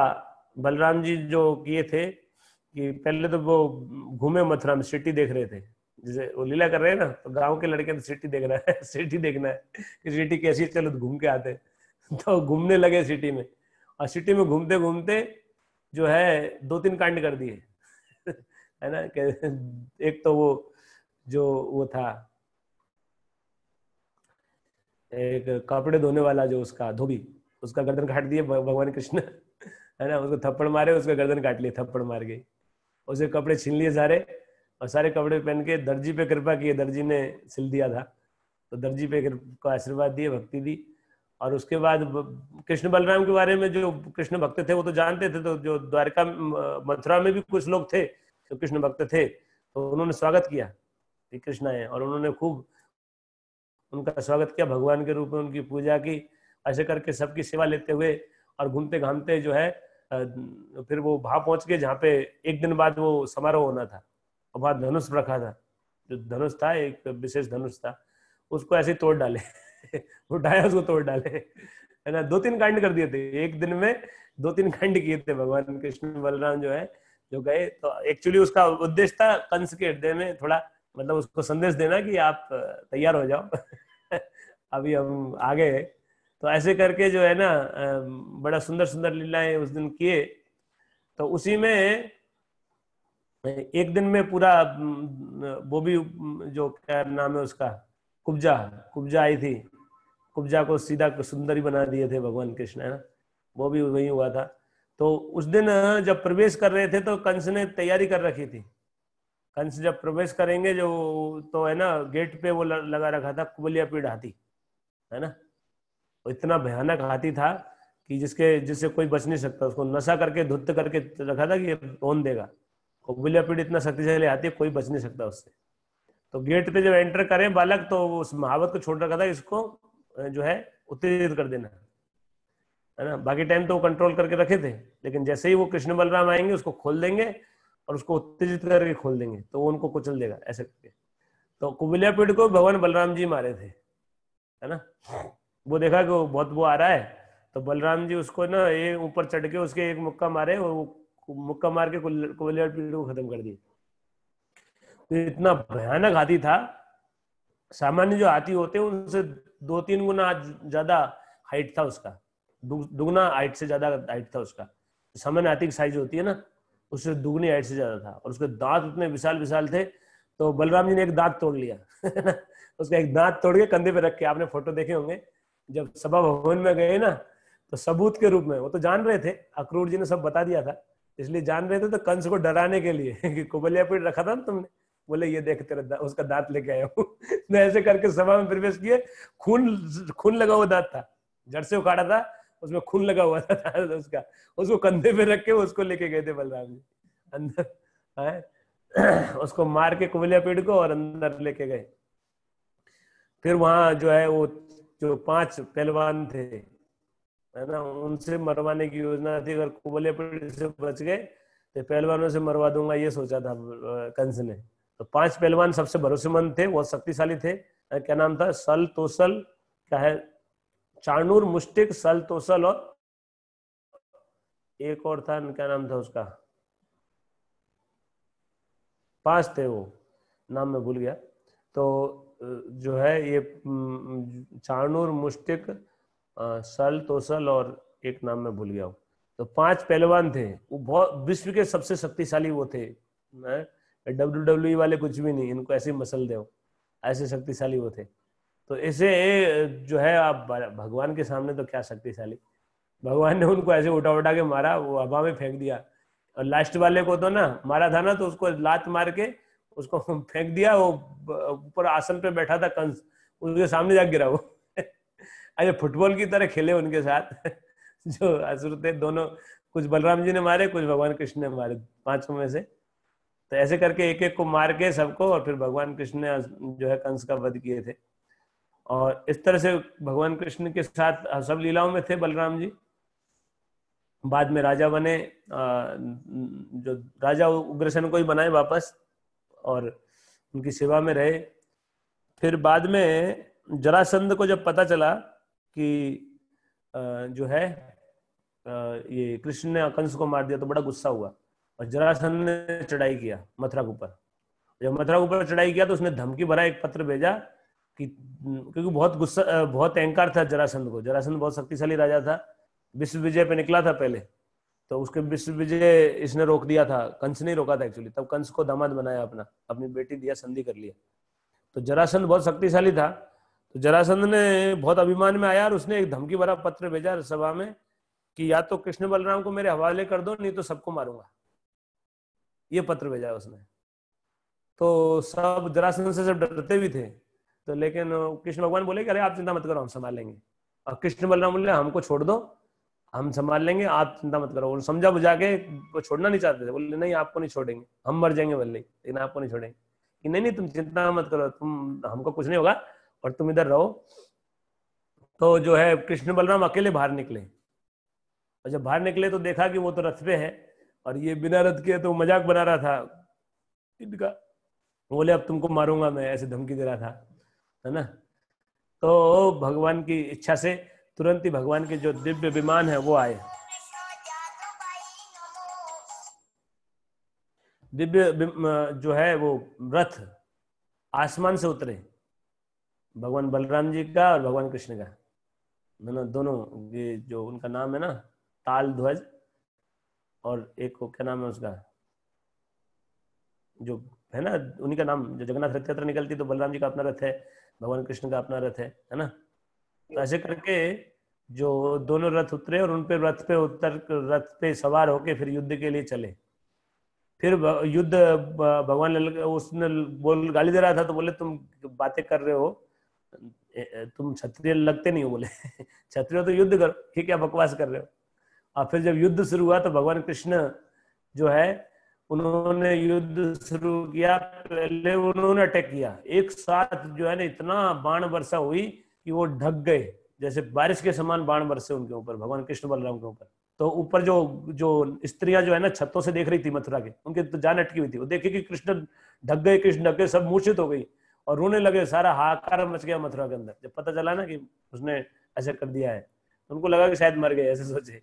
[SPEAKER 1] बलराम जी जो किए थे कि पहले तो वो घूमे मथुरा में, सिटी देख रहे थे, जैसे वो लीला कर रहे हैं ना, तो गांव के लड़के तो सिटी देख रहा है सिटी देखना है कि सिटी कैसी है, चलो घूम के आते तो घूमने लगे सिटी में। और सिटी में घूमते घूमते जो है दो तीन कांड कर दिए है ना। एक तो वो जो वो था, एक कपड़े धोने वाला जो उसका धोबी, उसका गर्दन काट दिए भगवान कृष्ण है ना, उसको थप्पड़ मारे, उसका गर्दन काट लिया थप्पड़ मार के, उसे कपड़े छीन लिए सारे, और सारे कपड़े पहन के दर्जी पे कृपा की, दर्जी ने सिल दिया था, तो दर्जी पे को आशीर्वाद दिए, भक्ति दी। और उसके बाद कृष्ण बलराम के बारे में जो कृष्ण भक्त थे वो तो जानते थे, तो जो द्वारका मथुरा में भी कुछ लोग थे जो कृष्ण भक्त थे, तो उन्होंने स्वागत किया कि कृष्ण आए, और उन्होंने खूब उनका स्वागत किया, भगवान के रूप में उनकी पूजा की, ऐसे करके सबकी सेवा लेते हुए। और घूमते घामते जो है फिर वो वहां पहुंच गए जहाँ पे एक दिन बाद वो समारोह होना था, और वहां धनुष रखा था, जो धनुष था एक विशेष धनुष था, उसको ऐसे तोड़ डाले उठाया उसको तोड़ डाले, है ना। दो तीन कांड कर दिए थे एक दिन में, दो तीन कांड किए थे भगवान कृष्ण बलराम जो है, जो गए। तो एक्चुअली उसका उद्देश्य था कंस के हृदय में थोड़ा, मतलब उसको संदेश देना कि आप तैयार हो जाओ अभी हम आ गए। तो ऐसे करके जो है ना बड़ा सुंदर सुंदर लीलाएं उस दिन किए। तो उसी में एक दिन में पूरा वो भी जो क्या नाम है उसका, कुब्जा, कुब्जा आई थी, कुब्जा को सीधा सुंदरी बना दिए थे भगवान कृष्ण, है ना, वो भी वही हुआ था। तो उस दिन जब प्रवेश कर रहे थे तो कंस ने तैयारी कर रखी थी। कंस जब प्रवेश करेंगे जो, तो है ना गेट पे वो लगा रखा था कुबलिया पीड़ हाथी, है ना। वो इतना भयानक हाथी था कि जिससे कोई बच नहीं सकता, उसको नशा करके धुत करके रखा था कि ये कौन देगा। कुबलिया पीड़ इतना शक्तिशाली हाथी, कोई बच नहीं सकता उससे। तो गेट पे जब एंटर करें बालक तो उस महावत को छोड़ रखा था, इसको जो है उत्तेजित कर देना, है ना। बाकी टाइम तो वो कंट्रोल करके रखे थे, लेकिन जैसे ही वो कृष्ण बलराम आएंगे उसको खोल देंगे और उसको उत्तेजित करके खोल देंगे, तो वो उनको कुचल देगा ऐसे करके। तो कुबल्यापीठ को भगवान बलराम जी मारे थे, है ना। वो देखा कि वो बहुत वो आ रहा है, तो बलराम जी उसको ना ये ऊपर चढ़ के उसके एक मुक्का मारे और वो मुक्का मार के कुबल्यापीठ को खत्म कर दिया। तो इतना भयानक हाथी था, सामान्य जो हाथी होते हैं उनसे 2-3 गुना ज्यादा हाइट था उसका, दुगना हाइट से ज्यादा हाइट था उसका। सामान्य हाथी की साइज होती है ना, उससे दुगनी हाइट से ज्यादा था, और उसके दांत इतने विशाल विशाल थे। तो बलराम जी ने एक दांत तोड़ लिया उसका एक दांत तोड़ के कंधे पे रख के, आपने फोटो देखे होंगे जब सभा भवन में गए ना, तो सबूत के रूप में, वो तो जान रहे थे, अक्रूर जी ने सब बता दिया था, इसलिए जान रहे थे, तो कंस को डराने के लिए कि कुबल्यापीठ रखा था ना तुमने, बोले ये देख तेरा उसका दांत लेके आया हूँ तो ऐसे करके सभा में प्रवेश किए। खून खून लगा हुआ दांत था, जड़ से उखाड़ा था, उसमें खून लगा हुआ था उसका, उसको कंधे पे रख के उसको लेके गए थे बलराम जी अंदर, है उसको मार के कुबल्यापीठ को और अंदर लेके गए। फिर वहां जो है वो जो 5 पहलवान थे, है ना, उनसे मरवाने की योजना थी, अगर कुबल्यापीठ से बच गए तो पहलवानों से मरवा दूंगा, ये सोचा था कंस ने। तो 5 पहलवान सबसे भरोसेमंद थे, बहुत शक्तिशाली थे। क्या नाम था? सल, तोसल, क्या है, चाणूर, मुष्टिक, सल, तोसल, और एक और था, क्या नाम था उसका, 5 थे वो, नाम मैं भूल गया। तो जो है ये चाणूर, मुष्टिक, सल, तोसल, और एक नाम मैं भूल गया हूँ। तो 5 पहलवान थे, वो बहुत विश्व के सबसे शक्तिशाली वो थे। WWE वाले कुछ भी नहीं, इनको ऐसे मसल दो, ऐसे शक्तिशाली वो थे। तो ऐसे जो है आप भगवान के सामने तो क्या शक्तिशाली, भगवान ने उनको ऐसे उठा उठा के मारा, वो हवा में फेंक दिया। और लास्ट वाले को तो ना मारा था ना, तो उसको लात मार के उसको फेंक दिया, वो ऊपर आसन पे बैठा था कंस, उसके सामने जा गिरा वो अरे फुटबॉल की तरह खेले उनके साथ जो असुर थे दोनों, कुछ बलराम जी ने मारे, कुछ भगवान कृष्ण ने मारे, 5 में से। तो ऐसे करके एक एक को मार के सबको, और फिर भगवान कृष्ण ने जो है कंस का वध किए थे। और इस तरह से भगवान कृष्ण के साथ सब लीलाओं में थे बलराम जी। बाद में राजा बने, जो राजा उग्रसेन को ही बनाए वापस, और उनकी सेवा में रहे। फिर बाद में जरासंध को जब पता चला कि जो है ये कृष्ण ने कंस को मार दिया, तो बड़ा गुस्सा हुआ, और जरासंध ने चढ़ाई किया मथुरा के ऊपर। जब मथुरा के ऊपर चढ़ाई किया तो उसने धमकी भरा एक पत्र भेजा कि, क्योंकि बहुत गुस्सा, बहुत अहंकार था जरासंध को, जरासंध बहुत शक्तिशाली राजा था, विश्व विजय पे निकला था पहले, तो उसके विश्व विजय इसने रोक दिया था, कंस ने रोका था एक्चुअली। तब कंस को दामाद बनाया अपना, अपनी बेटी दिया, संधि कर लिया। तो जरासंध बहुत शक्तिशाली था, तो जरासंध ने बहुत अभिमान में आया और उसने एक धमकी भरा पत्र भेजा सभा में कि या तो कृष्ण बलराम को मेरे हवाले कर दो, नहीं तो सबको मारूंगा, ये पत्र भेजा उसने। तो सब जरासंध से सब डरते भी थे, तो लेकिन कृष्ण भगवान बोले कि अरे आप चिंता मत करो, हम संभाल लेंगे। और कृष्ण बलराम बोले हमको छोड़ दो, हम संभाल लेंगे, आप चिंता मत करो। वो समझा बुझा के वो छोड़ना नहीं चाहते थे, बोले नहीं आपको नहीं छोड़ेंगे, हम मर जाएंगे भले लेकिन आपको नहीं छोड़ेंगे। कि नहीं नहीं तुम चिंता मत करो, तुम, हमको कुछ नहीं होगा, और तुम इधर रहो। तो जो है कृष्ण बलराम अकेले बाहर निकले, और जब बाहर निकले तो देखा कि वो तो रथ पे है, और ये बिना रथ के, तो मजाक बना रहा था इनका, बोले अब तुमको मारूंगा मैं, ऐसे धमकी दे रहा था, है ना। तो भगवान की इच्छा से तुरंत ही भगवान के जो दिव्य विमान है वो आए, दिव्य जो है वो रथ आसमान से उतरे, भगवान बलराम जी का और भगवान कृष्ण का, दोनों ये जो उनका नाम है ना, ताल ध्वज, और एक को क्या नाम है उसका, जो है ना उन्हीं का नाम, जो जगन्नाथ रथ यात्रा निकलती तो बलराम जी का अपना रथ है, भगवान कृष्ण का अपना रथ है ना। तो ऐसे करके जो दोनों रथ उतरे, और उन पे रथ पे उतर, रथ पे सवार होके फिर युद्ध के लिए चले। फिर युद्ध, भगवान उसने बोल गाली दे रहा था, तो बोले तुम बातें कर रहे हो, तुम क्षत्रिय लगते नहीं हो, बोले क्षत्रिय तो युद्ध करो, ये क्या बकवास कर रहे हो। और फिर जब युद्ध शुरू हुआ तो भगवान कृष्ण जो है उन्होंने युद्ध शुरू किया। पहले उन्होंने अटैक किया, एक साथ जो है ना इतना बाण वर्षा हुई कि वो ढक गए, जैसे बारिश के समान बाण बरसे उनके ऊपर, भगवान कृष्ण बलराम के ऊपर। तो ऊपर जो जो स्त्रियां जो है ना छतों से देख रही थी मथुरा के, उनकी तो जान अटकी हुई थी, वो देखी कि कृष्ण ढक गए, कृष्ण ढक गए, सब मूर्छित हो गई और रोने लगे, सारा हाहाकार मच गया मथुरा के अंदर। जब पता चला ना कि उसने ऐसा कर दिया है, तो उनको लगा कि शायद मर गए, ऐसे सोचे।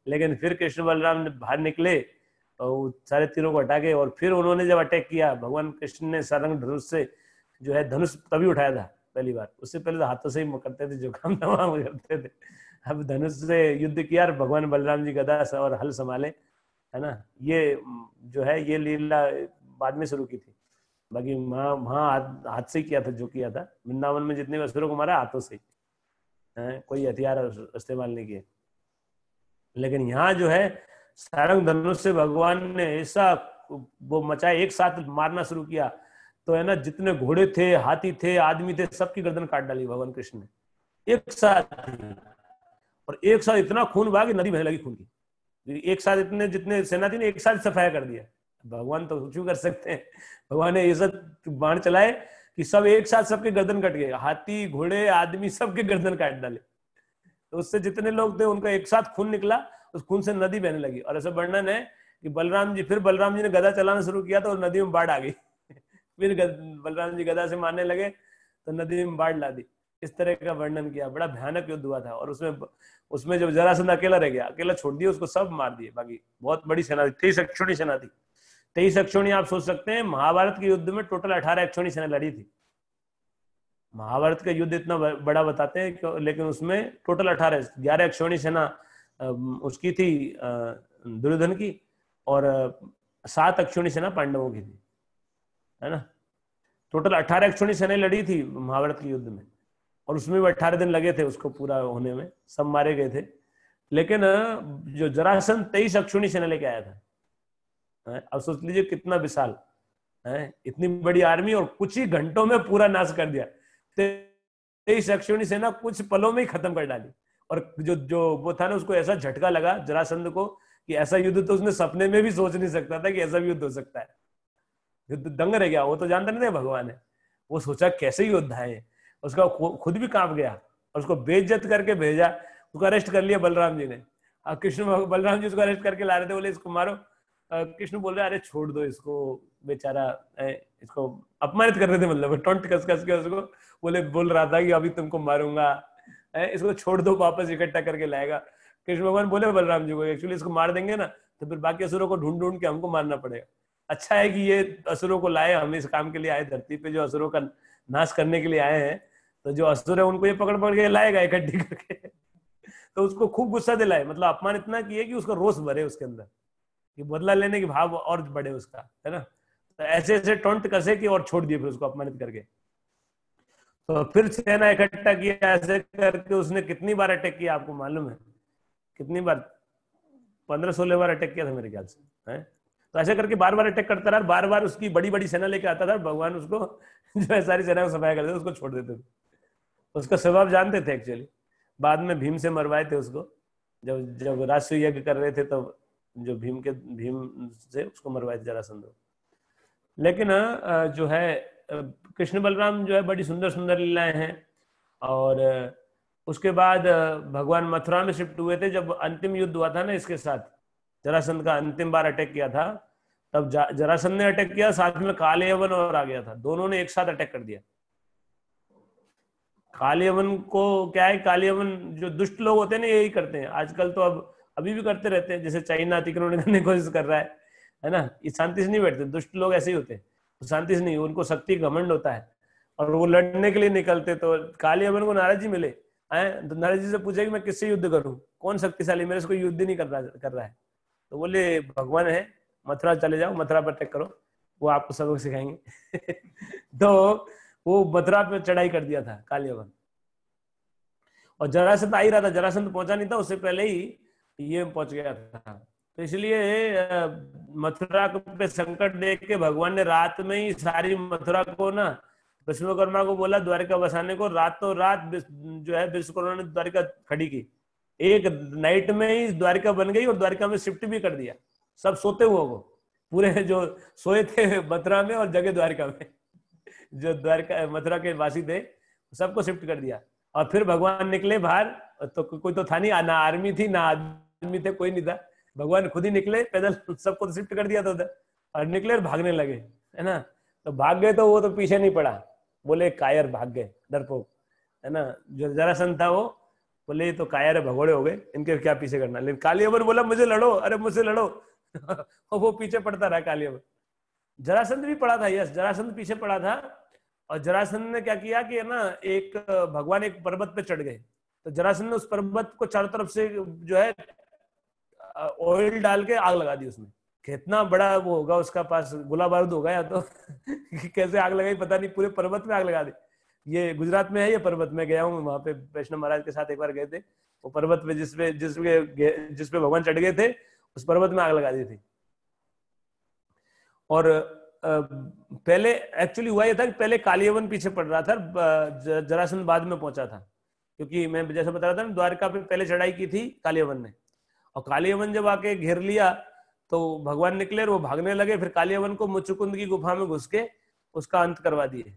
[SPEAKER 1] लेकिन फिर कृष्ण बलराम ने बाहर निकले और सारे तीरों को हटा के, और फिर उन्होंने जब अटैक किया, भगवान कृष्ण ने सारंग धनुष से जो है धनुष तभी उठाया था पहली बार, उससे पहले तो हाथों से ही करते थे, जो काम तमाम करते थे। अब धनुष से युद्ध किया और भगवान बलराम जी गदा और हल संभाले, है ना। ये जो है ये लीला बाद में शुरू की थी, बाकी वहाँ हाथ से ही किया था, जो किया था वृंदावन में जितने असुरों को मारा हाथों से, कोई हथियार इस्तेमाल नहीं किए। लेकिन यहाँ जो है सारंग धनुष से भगवान ने ऐसा वो मचाया, एक साथ मारना शुरू किया, तो है ना जितने घोड़े थे, हाथी थे, आदमी थे, सबकी गर्दन काट डाली भगवान कृष्ण ने एक साथ। और एक साथ इतना खून बहा कि नदी बहने लगी खून की, एक साथ इतने जितने सेना थी ने एक साथ सफाया कर दिया। भगवान तो कुछ भी कर सकते हैं, भगवान ने ये सब बाण चलाए कि सब एक साथ सबके गर्दन कट गए, हाथी घोड़े आदमी सबके गर्दन काट डाले। तो उससे जितने लोग थे उनका एक साथ खून निकला, उस खून से नदी बहने लगी। और ऐसा वर्णन है कि बलराम जी ने गदा चलाना शुरू किया तो नदी में बाढ़ आ गई। फिर बलराम जी गदा से मारने लगे तो नदी में बाढ़ ला दी। इस तरह का वर्णन किया, बड़ा भयानक युद्ध हुआ था। और उसमें जब जरासंध अकेला रह गया, अकेला छोड़ दिया, उसको सब मार दिए। बाकी बहुत बड़ी सेना थी, 23 अक्षौणी सेना थी। 23 अक्षौणी आप सोच सकते हैं, महाभारत के युद्ध में टोटल 18 अक्षौणी सेना लड़ी थी। महाभारत का युद्ध इतना बड़ा बताते हैं, लेकिन उसमें टोटल 18, 11 अक्षौणी सेना उसकी थी दुर्योधन की, और 7 अक्षौणी सेना पांडवों की थी, है ना। टोटल 18 अक्षौणी सेना लड़ी थी महाभारत के युद्ध में, और उसमें भी 18 दिन लगे थे उसको पूरा होने में, सब मारे गए थे। लेकिन जो जरासंध 23 अक्षौणी सेना लेके आया था। अब सोच लीजिए कितना विशाल है, इतनी बड़ी आर्मी, और कुछ ही घंटों में पूरा नाश कर दिया। 23 अक्षौणी सेना कुछ पलों में ही खत्म कर डाली। और जो वो था ना, उसको ऐसा झटका लगा जरासंध को कि ऐसा युद्ध तो उसने सपने में भी सोच नहीं सकता था कि ऐसा भी युद्ध हो सकता है। युद्ध दंग रह गया, वो तो जानता नहीं था भगवान है, वो सोचा कैसे योद्धा है, उसका खुद भी कांप गया, और उसको बेइज्जत करके भेजा, उसको अरेस्ट कर लिया बलराम जी ने। बलराम जी उसको अरेस्ट करके ला रहे थे, बोले इसको मारो। कृष्ण बोल रहे अरे छोड़ दो इसको, बेचारा इसको अपमानित कर रहे थे, मतलब टोंट कस कस के उसको बोल रहा था कि अभी तुमको मारूंगा, इसको छोड़ दो, वापस इकट्ठा करके लाएगा। कृष्ण भगवान बोले बलराम जी को, एक्चुअली इसको मार देंगे ना तो फिर बाकी असुरों को ढूंढ ढूंढ के हमको मारना पड़ेगा। अच्छा है कि ये असुरों को लाए, हम इस काम के लिए आए, धरती पे जो असुरों का नाश करने के लिए आए हैं, तो जो असुर है उनको ये पकड़ पकड़ के लाएगा इकट्ठी करके। तो उसको खूब गुस्सा दिलाए, मतलब अपमान इतना किए कि उसको रोष भरे उसके अंदर, कि बदला लेने की भाव और बढ़े उसका, है ना। तो ऐसे ऐसे टोंट कसे कि और छोड़ दिए फिर उसको अपमानित करके। तो फिर सेना इकट्ठा किया, ऐसे करके उसने कितनी बार अटैक किया आपको मालूम है? कितनी बार? 15-16 बार अटैक किया था मेरे ख्याल से, है। तो ऐसे करके बार बार अटैक करता रहा, बार बार उसकी बड़ी बड़ी सेना लेके आता था, भगवान उसको जो है सारी सेना को सफाया करते थे, उसको छोड़ देते थे। उसका स्वभाव जानते थे एक्चुअली। बाद में भीम से मरवाए थे उसको, जब जब राष्ट्रीय यज्ञ कर रहे थे, तब जो भीम से उसको मरवाए थे जरासंध। लेकिन जो है कृष्ण बलराम जो है बड़ी सुंदर सुंदर लीलाएं हैं। और उसके बाद भगवान मथुरा में शिफ्ट हुए थे, जब अंतिम युद्ध हुआ था ना इसके साथ, जरासंध का अंतिम बार अटैक किया था, तब जरासंध ने अटैक किया, साथ में कालयवन और आ गया था, दोनों ने एक साथ अटैक कर दिया। कालयवन को क्या है, कालयवन जो दुष्ट लोग होते हैं ना, यही करते हैं आजकल, तो अब अभी भी करते रहते हैं, जैसे चाइना अतिक्रमण करने की कोशिश कर रहा है ना। ये शांति से नहीं बैठते, दुष्ट लोग ऐसे ही होते हैं, तो शांति से नहीं, उनको शक्ति घमंड होता है, और वो लड़ने के लिए निकलते। तो कालयवन को नारद जी मिले, तो नारद जी से पूछा कि मैं किससे युद्ध करूं, कौन शक्तिशाली, मेरे से कोई युद्ध नहीं कर रहा है। तो बोले भगवान है, मथुरा चले जाओ, मथुरा पर अटैक करो, वो आपको सबक सिखाएंगे। तो वो मथुरा पे चढ़ाई कर दिया था कालयवन, और जरासंध आ ही रहा था, जरासंध पहुंचा नहीं था, उससे पहले ही ये पहुंच गया था। तो इसलिए मथुरा पे संकट देख के भगवान ने रात में ही सारी मथुरा को ना, विश्वकर्मा को बोला द्वारिका बसाने को, रातों रात जो है विश्वकर्मा ने द्वारिका खड़ी की, एक नाइट में ही द्वारिका बन गई, और द्वारिका में शिफ्ट भी कर दिया सब सोते हुए को। पूरे जो सोए थे मथुरा में और जगह द्वारका में, जो द्वारका मथुरा के वासी थे सबको शिफ्ट कर दिया। और फिर भगवान निकले बाहर, तो कोई तो था नहीं, ना आर्मी थी ना आदमी थे, कोई नहीं था, भगवान खुद ही निकले पैदल, सबको तो शिफ्ट कर दिया था उधर, और निकले और भागने लगे, है ना। तो भाग गए तो वो तो पीछे नहीं पड़ा, बोले कायर भाग गए डरपोक, है ना। जो जरासंध था वो बोले ये तो कायर है, भगोड़े हो गए, इनके क्या पीछे करना। लेकिन कालियावन बोला मुझे लड़ो, अरे मुझसे लड़ो और वो पीछे पड़ता रहा कालियावन। जरासंध भी पड़ा था, यस, जरासंध पीछे पड़ा था। और जरासंध ने क्या किया कि है ना, एक भगवान एक पर्वत पे चढ़ गए, तो जरासंध ने उस पर्वत को चारों तरफ से जो है ऑयल डाल के आग लगा दी उसमें। कितना बड़ा वो होगा उसका पास, गोला बारूद होगा या तो कैसे आग लगाई पता नहीं, पूरे पर्वत में आग लगा दी। ये गुजरात में है ये पर्वत, में गया हूँ वहां पे, वैष्णव महाराज के साथ एक बार गए थे। वो पर्वत पे जिसपे भगवान चढ़ गए थे, उस पर्वत में आग लगा दी थी। और पहले एक्चुअली हुआ ये था कि पहले कालियावन पीछे पड़ रहा था, जरासंध बाद में पहुंचा था, क्योंकि मैं जैसे बता रहा था ना, द्वारका पे पहले चढ़ाई की थी कालियावन ने, और कालियावन जब आके घेर लिया तो भगवान निकले और वो भागने लगे। फिर कालियावन को मुचुकुंद की गुफा में घुस के उसका अंत करवा दिए।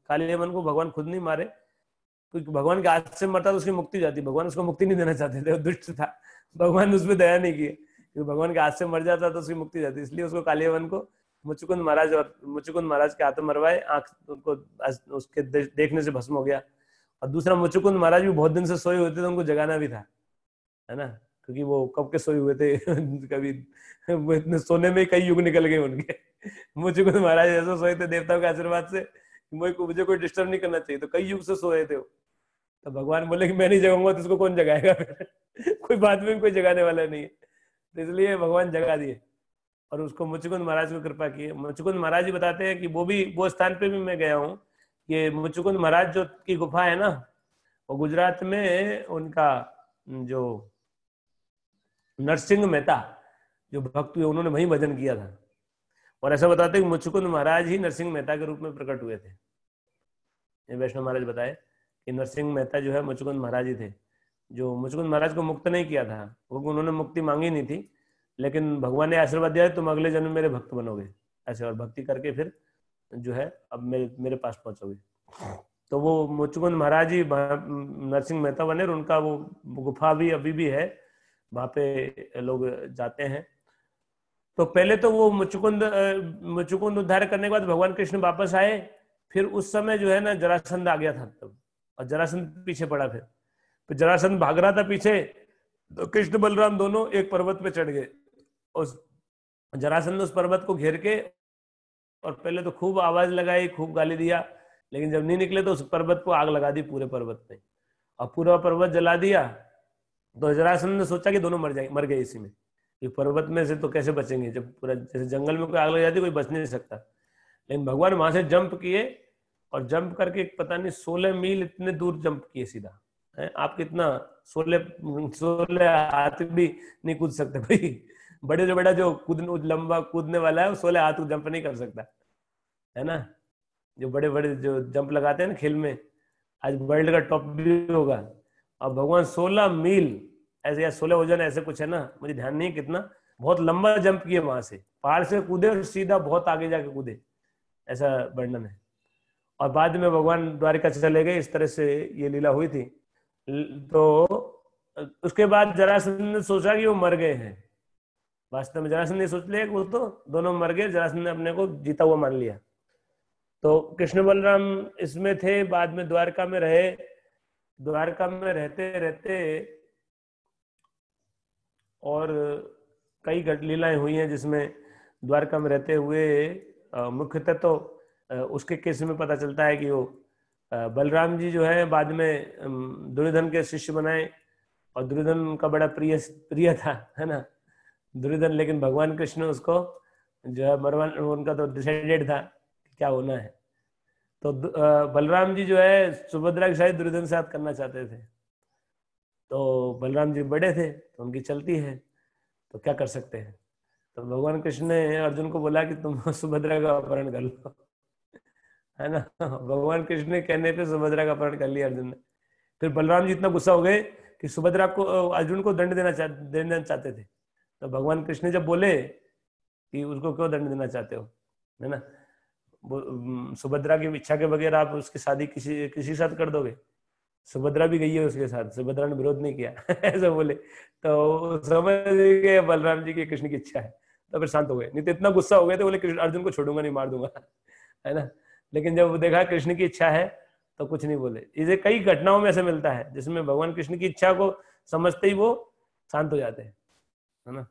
[SPEAKER 1] कालियावन को भगवान खुद नहीं मारे, क्योंकि भगवान के हाथ से मरता तो उसकी मुक्ति जाती, भगवान उसको मुक्ति नहीं देना चाहते थे, दुष्ट था, भगवान उस पर दया नहीं किए, क्योंकि भगवान के हाथ से मर जाता तो उसकी मुक्ति जाती, इसलिए उसको कालियावन को मुचुकुंद महाराज के हाथ में मरवाए, आंख उनको उसके देखने से भस्म हो गया। और दूसरा, मुचुकुंद महाराज भी बहुत दिन से सोए हुए थे, तो उनको जगाना भी था, है ना, क्योंकि वो कब के सोए हुए थे कभी वो इतने सोने में कई युग निकल गए उनके मुचुकुंद महाराज ऐसे सोए थे देवताओं के आशीर्वाद से, मुझे कोई डिस्टर्ब नहीं करना चाहिए, तो कई युग से सोए थे वो। तो भगवान बोले कि मैं नहीं जगाऊंगा तो इसको कौन जगाएगा फिर कोई बाद में भी कोई जगाने वाला नहीं है, तो इसलिए भगवान जगा दिए और उसको मुचुकुंद महाराज को कृपा की। मुचुकुंद महाराज जी बताते हैं कि वो स्थान पे भी मैं गया हूँ, कि मुचुकुंद महाराज जो की गुफा है ना, वो गुजरात में उनका जो नरसिंह मेहता जो भक्त हुए, उन्होंने वहीं भजन किया था। और ऐसा बताते हैं कि मुचुकुंद महाराज ही नरसिंह मेहता के रूप में प्रकट हुए थे। ये वैष्णव महाराज बताए कि नरसिंह मेहता जो है मुचुकुंद महाराज ही थे, जो मुचुकुंद महाराज को मुक्त नहीं किया था, क्योंकि उन्होंने मुक्ति मांगी नहीं थी, लेकिन भगवान ने आशीर्वाद दिया तुम अगले जन्म मेरे भक्त बनोगे ऐसे, और भक्ति करके फिर जो है अब मेरे पास पहुंचोगे। तो वो मुचुकुंद महाराज ही नरसिंह मेहता बने, और उनका वो गुफा भी अभी भी है, वहां पे लोग जाते हैं। तो पहले तो वो मुचुकुंद उद्धार करने के बाद भगवान कृष्ण वापस आए, फिर उस समय जो है ना जरासंध आ गया था तब, और जरासंध पीछे पड़ा। फिर जरासंध भाग रहा था पीछे, तो कृष्ण बलराम दोनों एक पर्वत पे चढ़ गए। उस जरासंध उस पर्वत को घेर के, और पहले तो खूब आवाज लगाई, खूब गाली दिया, लेकिन जब नहीं निकले तो उस पर्वत को आग लगा दी पूरे पर्वत पे, और पूरा पर्वत जला दिया। तो जरासंध ने सोचा कि दोनों मर गए इसी में, कि पर्वत में से तो कैसे बचेंगे, जब पूरा जैसे जंगल में कोई आग लग जाती कोई बच नहीं सकता। लेकिन भगवान वहां से जंप किए, और जंप करके पता नहीं 16 मील इतने दूर जंप किए सीधा। आप कितना 16 हाथ भी नहीं कूद सकते भाई, बड़े जो बड़ा जो लंबा कूदने वाला है वो 16 हाथ जंप नहीं कर सकता, है ना। जो बड़े बड़े जो जंप लगाते हैं ना खेल में, आज वर्ल्ड का टॉप भी होगा। और भगवान 16 मील ऐसे, या 16 वजन ऐसे कुछ है ना, मुझे ध्यान नहीं कितना, बहुत लंबा जंप किए वहां से, पहाड़ से कूदे और सीधा बहुत आगे जाके कूदे, ऐसा वर्णन है। और बाद में भगवान द्वारिका चले गए, इस तरह से ये लीला हुई थी। तो उसके बाद जरासंध ने सोचा कि वो मर गए हैं, वास्तव में जरासंध ने सोच लिया कि वो तो दोनों मर गए, जरासंध ने अपने को जीता हुआ मान लिया। तो कृष्ण बलराम इसमें थे, बाद में द्वारका में रहे। द्वारका में रहते रहते और कई लीलाएं हुई हैं, जिसमें द्वारका में रहते हुए मुख्यतः तो उसके केस में पता चलता है कि वो बलराम जी जो है बाद में दुर्योधन के शिष्य बनाए, और दुर्योधन का बड़ा प्रिय था, है ना दुर्योधन। लेकिन भगवान कृष्ण उसको जो है मरवान, उनका तो डिसाइडेड था क्या होना है। तो बलराम जी जो है सुभद्रा की शादी दुर्योधन के साथ करना चाहते थे, तो बलराम जी बड़े थे तो उनकी चलती है, तो क्या कर सकते हैं। तो भगवान कृष्ण ने अर्जुन को बोला कि तुम सुभद्रा का अपहरण कर लो, है ना। भगवान कृष्ण ने कहने पे सुभद्रा का अपहरण कर लिया अर्जुन ने। फिर बलराम जी इतना गुस्सा हो गए कि सुभद्रा को, अर्जुन को दंड देना चाहते थे। तो भगवान कृष्ण जब बोले कि उसको क्यों दंड देना चाहते हो, है ना। सुभद्रा की इच्छा के बगैर आप उसकी शादी किसी किसी साथ कर दोगे? सुभद्रा भी गई है उसके साथ, सुभद्रा ने विरोध नहीं किया ऐसा बोले तो समझ गए बलराम जी की कृष्ण की इच्छा है, तो फिर शांत हो गए। नहीं तो इतना गुस्सा हो गए थे, बोले कृष्ण अर्जुन को छोड़ूंगा नहीं, मार दूंगा है ना। लेकिन जब देखा कृष्ण की इच्छा है तो कुछ नहीं बोले। इसे कई घटनाओं में ऐसे मिलता है जिसमें भगवान कृष्ण की इच्छा को समझते ही वो शांत हो जाते हैं, है ना।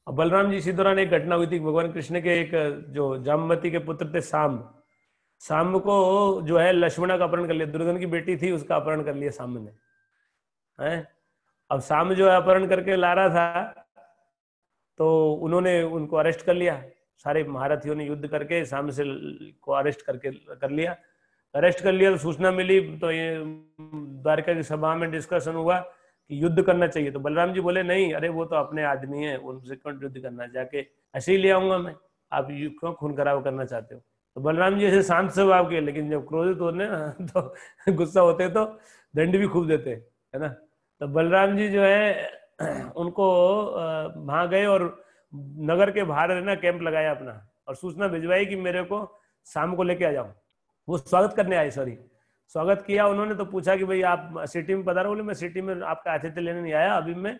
[SPEAKER 1] और बलराम जी इसी दौरान एक घटना हुई थी, भगवान कृष्ण के एक जो जामवती के पुत्र थे साम, साम को जो है लक्ष्मणा का अपहरण कर लिया, दुर्योधन की बेटी थी उसका अपहरण कर लिया साम ने, है। अब साम जो है अपहरण करके ला रहा था, तो उन्होंने उनको अरेस्ट कर लिया, सारे महारथियों ने युद्ध करके साम से को अरेस्ट करके कर लिया। अरेस्ट कर लिया तो सूचना मिली, तो ये द्वारका की सभा में डिस्कशन हुआ कि युद्ध करना चाहिए। तो बलराम जी बोले नहीं, अरे वो तो अपने आदमी है, उनसे क्यों युद्ध करना, जाके ऐसे ही ले आऊंगा मैं, आप क्यों खून खराब करना चाहते हो। तो बलराम जी ऐसे शांत स्वभाव के, लेकिन जब क्रोधित होते ना तो गुस्सा होते तो दंड भी खूब देते, है ना। तो बलराम जी जो है उनको वहां गए और नगर के बाहर है ना कैंप लगाया अपना, और सूचना भिजवाई कि मेरे को शाम को लेके आ जाओ। वो स्वागत करने आए, सॉरी स्वागत किया उन्होंने। तो पूछा कि भाई आप सिटी में पधारो, बोले मैं सिटी में आपका आतिथ्य लेने नहीं आया, अभी मैं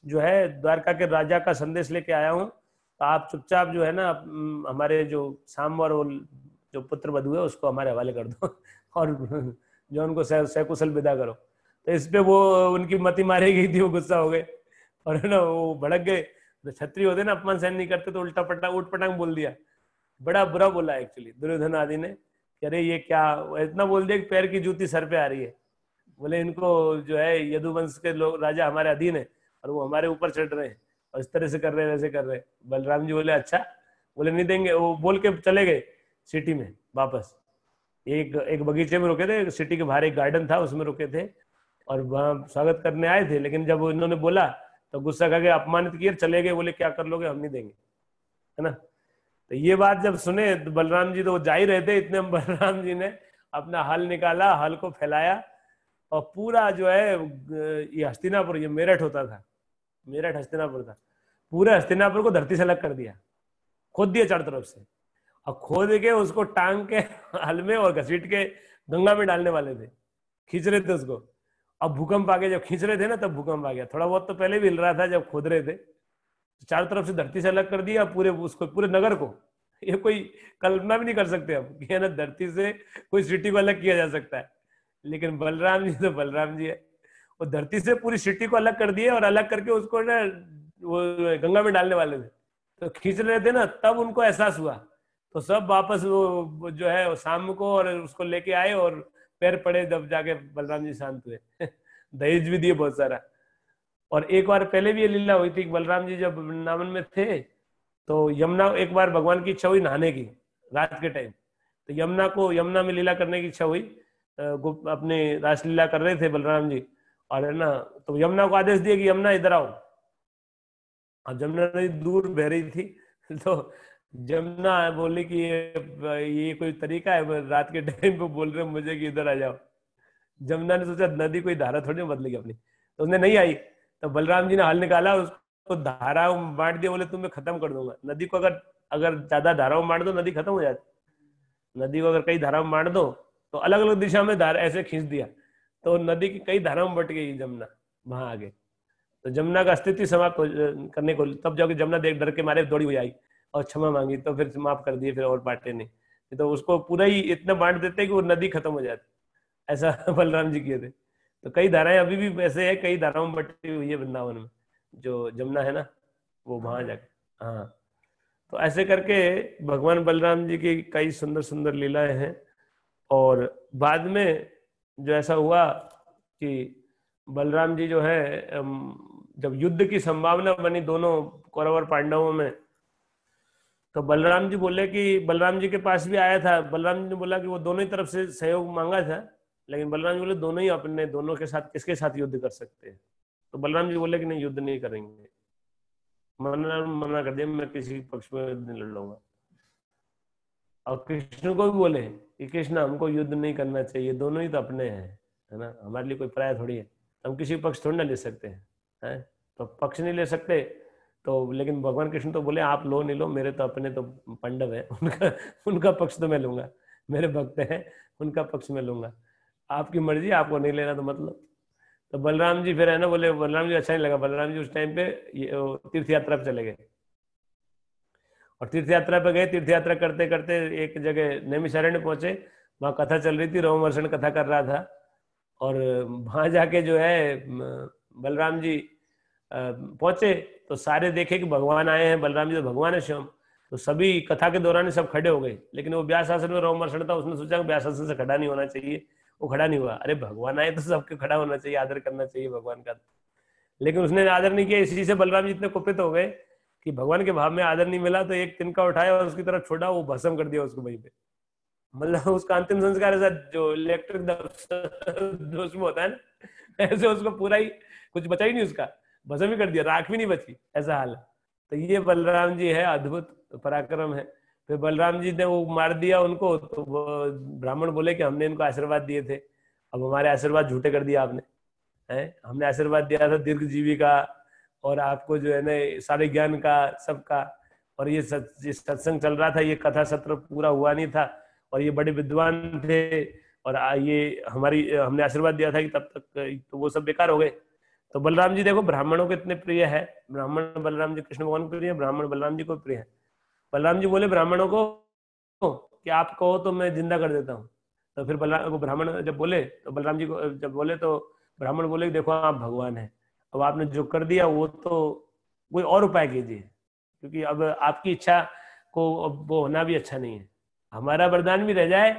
[SPEAKER 1] जो है द्वारका के राजा का संदेश लेके आया हूँ, तो आप चुपचाप जो है ना हमारे जो शाम और जो पुत्र वधू है उसको हमारे हवाले कर दो और जो उनको सकुशल विदा करो। तो इस पे वो उनकी मति मारी गई थी, वो गुस्सा हो गए और है ना वो भड़क गए। तो क्षत्रिय होते ना अपमान सहन नहीं करते, तो उल्टा पटा उठ पटांग बोल दिया, बड़ा बुरा बोला एक्चुअली दुर्योधन आदि ने कि अरे ये क्या, इतना बोल दिया कि पैर की जूती सर पे आ रही है। बोले इनको जो है यदुवंश के लोग राजा हमारे अधीन है और वो हमारे ऊपर चढ़ रहे हैं और इस तरह से कर रहे हैं वैसे कर रहे हैं। बलराम जी बोले अच्छा, बोले नहीं देंगे। वो बोल के चले गए सिटी में वापस। एक बगीचे में रुके थे, सिटी के बाहर एक गार्डन था उसमें रुके थे और वहां स्वागत करने आए थे। लेकिन जब इन्होंने बोला तो गुस्सा करके अपमानित किए, चले गए। बोले क्या कर लोगे, हम नहीं देंगे, है ना। तो ये बात जब सुने तो बलराम जी तो जा ही रहे थे, इतने बलराम जी ने अपना हल निकाला, हल को फैलाया और पूरा जो है ये हस्तिनापुर, ये मेरठ होता था, मेरठ हस्तिनापुर था, पूरे हस्तिनापुर को धरती से अलग कर दिया, खोद दिया चारों तरफ से, और खोद के उसको टांग के हल में और घसीट के गंगा में डालने वाले थे, खींच रहे थे उसको। अब भूकंप आ गया, जब खींच रहे थे ना तब भूकंप आ गया। थोड़ा बहुत तो पहले भी हिल रहा था जब खोद रहे थे। तो चारों तरफ से धरती से अलग कर दिया पूरे उसको, पूरे नगर को। ये कोई कल्पना भी नहीं कर सकते हम कि है ना धरती से कोई सिटी को अलग किया जा सकता है। लेकिन बलराम जी तो बलराम जी है, वो धरती से पूरी सिटी को अलग कर दिए और अलग करके उसको ना वो गंगा में डालने वाले थे। तो खींच रहे थे ना तब उनको एहसास हुआ, तो सब वापस वो जो है शाम को और उसको लेके आए और पैर पड़े, जब जाके बलराम जी शांत हुए दहेज भी दिए बहुत सारा। और एक बार पहले भी ये लीला हुई थी, बलराम जी जब वृंदावन में थे तो यमुना, एक बार भगवान की इच्छा हुई नहाने की रात के टाइम, तो यमुना में लीला करने की इच्छा हुई। अपने रासलीला कर रहे थे बलराम जी और है ना, तो यमुना को आदेश दिया कि यमुना इधर आओ। अब यमुना नदी दूर बह रही थी तो जमुना बोली कि ये कोई तरीका है, रात के टाइम पे बोल रहे मुझे कि इधर आ जाओ। जमुना ने सोचा नदी कोई धारा थोड़ी बदलेगी अपनी, तो उसने नहीं आई। तो बलराम जी ने हल निकाला, उसको धाराओं में बांट दिया, बोले तुम्हें खत्म कर दूंगा नदी को। अगर अगर ज्यादा धाराओं में बांट दो नदी खत्म हो जाती, नदी को अगर कई धाराओं में बांट दो तो अलग अलग दिशा में धारा ऐसे खींच दिया, तो नदी की कई धाराओं में बट गई जमुना वहां आगे। तो जमुना का अस्तित्व समाप्त करने को, तब जाके जमुना देख डर के मारे दौड़ी हुई आई और क्षमा मांगी, तो फिर माफ कर दिए, फिर और बांटे नहीं। तो उसको पूरा ही इतना बांट देते कि वो नदी खत्म हो जाती, ऐसा बलराम जी किए थे। तो कई धाराएं अभी भी वैसे है, कई धाराओं में बटी हुई है वृंदावन में, जो जमुना है ना वो वहां जाके। हाँ, तो ऐसे करके भगवान बलराम जी की कई सुंदर सुंदर लीलाएं हैं। और बाद में जो ऐसा हुआ कि बलराम जी जो है जब युद्ध की संभावना बनी दोनों कौरव और पांडवों में, तो बलराम जी बोले कि बलराम जी के पास भी आया था, बलराम जी ने बोला कि वो दोनों ही तरफ से सहयोग मांगा था, लेकिन बलराम जी बोले दोनों ही अपने दोनों के साथ किसके साथ युद्ध कर सकते हैं। तो बलराम जी बोले कि नहीं युद्ध नहीं करेंगे, मना कर दिया, मैं किसी पक्ष में युद्ध नहीं लड़ लूंगा। और कृष्ण को भी बोले कि कृष्ण हमको युद्ध नहीं करना चाहिए, दोनों ही तो अपने हैं, है ना, हमारे लिए कोई पराया थोड़ी है, हम किसी पक्ष थोड़ी ना ले सकते हैं, है? तो पक्ष नहीं ले सकते तो लेकिन भगवान कृष्ण तो बोले आप लो नहीं लो, मेरे तो अपने तो पांडव है, उनका उनका पक्ष तो मैं लूंगा, मेरे भक्त हैं, उनका पक्ष मैं लूंगा, आपकी मर्जी, आपको नहीं लेना तो मतलब। तो बलराम जी फिर है ना बोले, बलराम जी अच्छा नहीं लगा, बलराम जी उस टाइम पे तीर्थ यात्रा पे चले गए। और तीर्थ यात्रा पे गए, तीर्थ यात्रा करते करते एक जगह नैमिषारण्य पहुंचे, वहाँ कथा चल रही थी, रोमहर्षण कथा कर रहा था। और वहां जाके जो है बलराम जी पहुंचे, तो सारे देखे कि भगवान आए हैं, बलराम जी तो भगवान है स्वयं। तो सभी कथा के दौरान सब खड़े हो गए, लेकिन वो व्यास आसन में रोमहर्षण था, उसने सोचा कि व्यास आसन से खड़ा नहीं होना चाहिए, वो खड़ा नहीं हुआ। अरे भगवान आए तो सबके खड़ा होना चाहिए, आदर करना चाहिए भगवान का, लेकिन उसने आदर नहीं किया। इसी से बलराम जी इतने कुपित हो गए कि भगवान के भाव में आदर नहीं मिला, तो एक तिनका उठाया और उसकी तरफ छोड़ा, वो भस्म कर दिया उसको वहीं पे। मतलब उसका अंतिम संस्कार ऐसा जो इलेक्ट्रिक जो उसमें होता है ना, ऐसे उसको पूरा ही कुछ बचा ही नहीं, उसका भस्म ही कर दिया, राख भी नहीं बची, ऐसा हाल है। तो ये बलराम जी है, अद्भुत पराक्रम है। फिर बलराम जी ने वो मार दिया उनको, तो वो ब्राह्मण बोले कि हमने इनको आशीर्वाद दिए थे, अब हमारे आशीर्वाद झूठे कर दिया आपने, है हमने आशीर्वाद दिया था दीर्घ जीवी का, और आपको जो है ना सारे ज्ञान का, सबका। और ये सत्संग चल रहा था, ये कथा सत्र पूरा हुआ नहीं था, और ये बड़े विद्वान थे, और ये हमारी हमने आशीर्वाद दिया था कि तब तक, तो वो सब बेकार हो गए। तो बलराम जी देखो ब्राह्मणों को इतने प्रिय है, ब्राह्मण बलराम जी कृष्ण भगवान को प्रिय है, ब्राह्मण बलराम जी को प्रिय है। बलराम जी बोले ब्राह्मणों को कि आप कहो तो मैं जिंदा कर देता हूँ। तो फिर बलराम को ब्राह्मण जब बोले, तो बलराम जी को जब बोले, तो ब्राह्मण बोले कि देखो आप भगवान है, अब आपने जो कर दिया वो तो कोई और उपाय कीजिए, क्योंकि अब आपकी इच्छा को अब वो होना भी अच्छा नहीं है, हमारा वरदान भी रह जाए,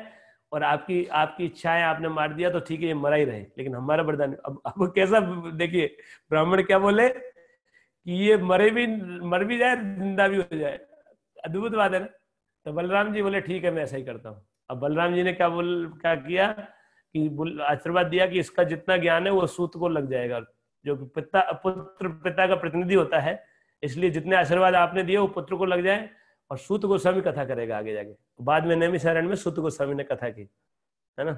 [SPEAKER 1] और आपकी आपकी इच्छाएं आपने मार दिया तो ठीक है, ये मरा ही रहे, लेकिन हमारा वरदान अब कैसा, देखिए ब्राह्मण क्या बोले कि ये मर भी जाए, जिंदा भी हो जाए, अद्भुत बात है ना। तो बलराम जी बोले ठीक है मैं ऐसा ही करता हूँ। अब बलराम जी ने क्या किया कि आशीर्वाद दिया कि इसका जितना ज्ञान है वो सूत को लग जाएगा, जो कि पिता का प्रतिनिधि होता है, इसलिए जितने आशीर्वाद आपने दिए वो पुत्र को लग जाए, और सूत गोस्वामी कथा करेगा आगे जाके। बाद में नैमिषारण्य में सूत गोस्वामी ने कथा की, है ना।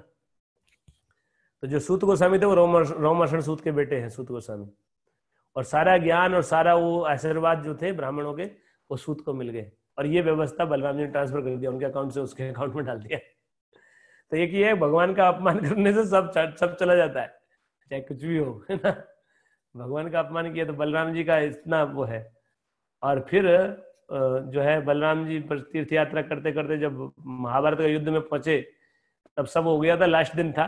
[SPEAKER 1] तो जो सूत गोस्वामी थे वो रोमहर्षण सूत के बेटे हैं सूत गोस्वामी, और सारा ज्ञान और सारा वो आशीर्वाद जो थे ब्राह्मणों के, वो सूत को मिल गए, और ये व्यवस्था बलराम जी ने ट्रांसफर कर दिया उनके अकाउंट से उसके अकाउंट में डाल दिया। तो एक ये है, भगवान का अपमान करने से सब चला जाता है, चाहे कुछ भी हो, है ना। भगवान का अपमान किया तो बलराम जी का इतना वो है। और फिर जो है बलराम जी पर तीर्थ यात्रा करते करते जब महाभारत का युद्ध में पहुंचे, तब सब हो गया था, लास्ट दिन था,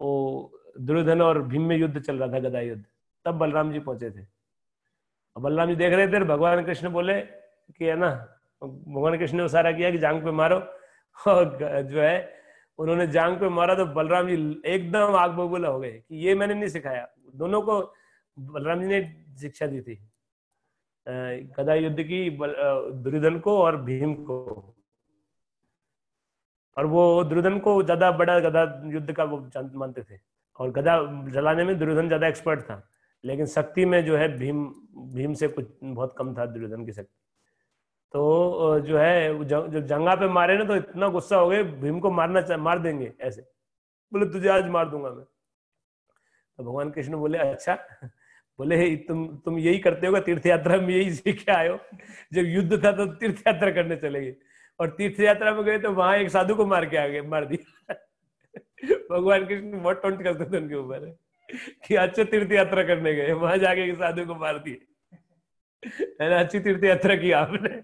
[SPEAKER 1] वो दुर्योधन और भीम में युद्ध चल रहा था, गदा युद्ध, तब बलराम जी पहुंचे थे। बलराम जी देख रहे थे, भगवान कृष्ण बोले कि है ना, भगवान कृष्ण ने इशारा किया कि जांग पे मारो, और जो है उन्होंने जांग पे मारा, तो बलराम जी एकदम आग बबूला हो गए कि ये मैंने नहीं सिखाया, दोनों को बलराम जी ने शिक्षा दी थी गदा युद्ध की, दुर्योधन को और भीम को। और वो दुर्योधन को ज्यादा बड़ा गदा युद्ध का वो मानते थे, और गदा जलाने में दुर्योधन ज्यादा एक्सपर्ट था, लेकिन शक्ति में जो है भीम से कुछ बहुत कम था दुर्योधन की शक्ति। तो जो है जब जंगा पे मारे ना, तो इतना गुस्सा हो गए, भीम को मार देंगे ऐसे, बोले तुझे आज मार दूंगा मैं। तो भगवान कृष्ण बोले अच्छा, बोले तुम यही करते होगा, तीर्थ यात्रा में यही सीख के आए हो, जब युद्ध था तो तीर्थ यात्रा करने चले गए, और तीर्थ यात्रा में गए तो वहां एक साधु को मार के आ गए, मार दिया। भगवान कृष्ण बहुत टोंट करते थे उनके ऊपर कि अच्छे तीर्थ यात्रा करने गए, वहां जाके एक साधु को मार दिए, है ना, अच्छी तीर्थ यात्रा की आपने।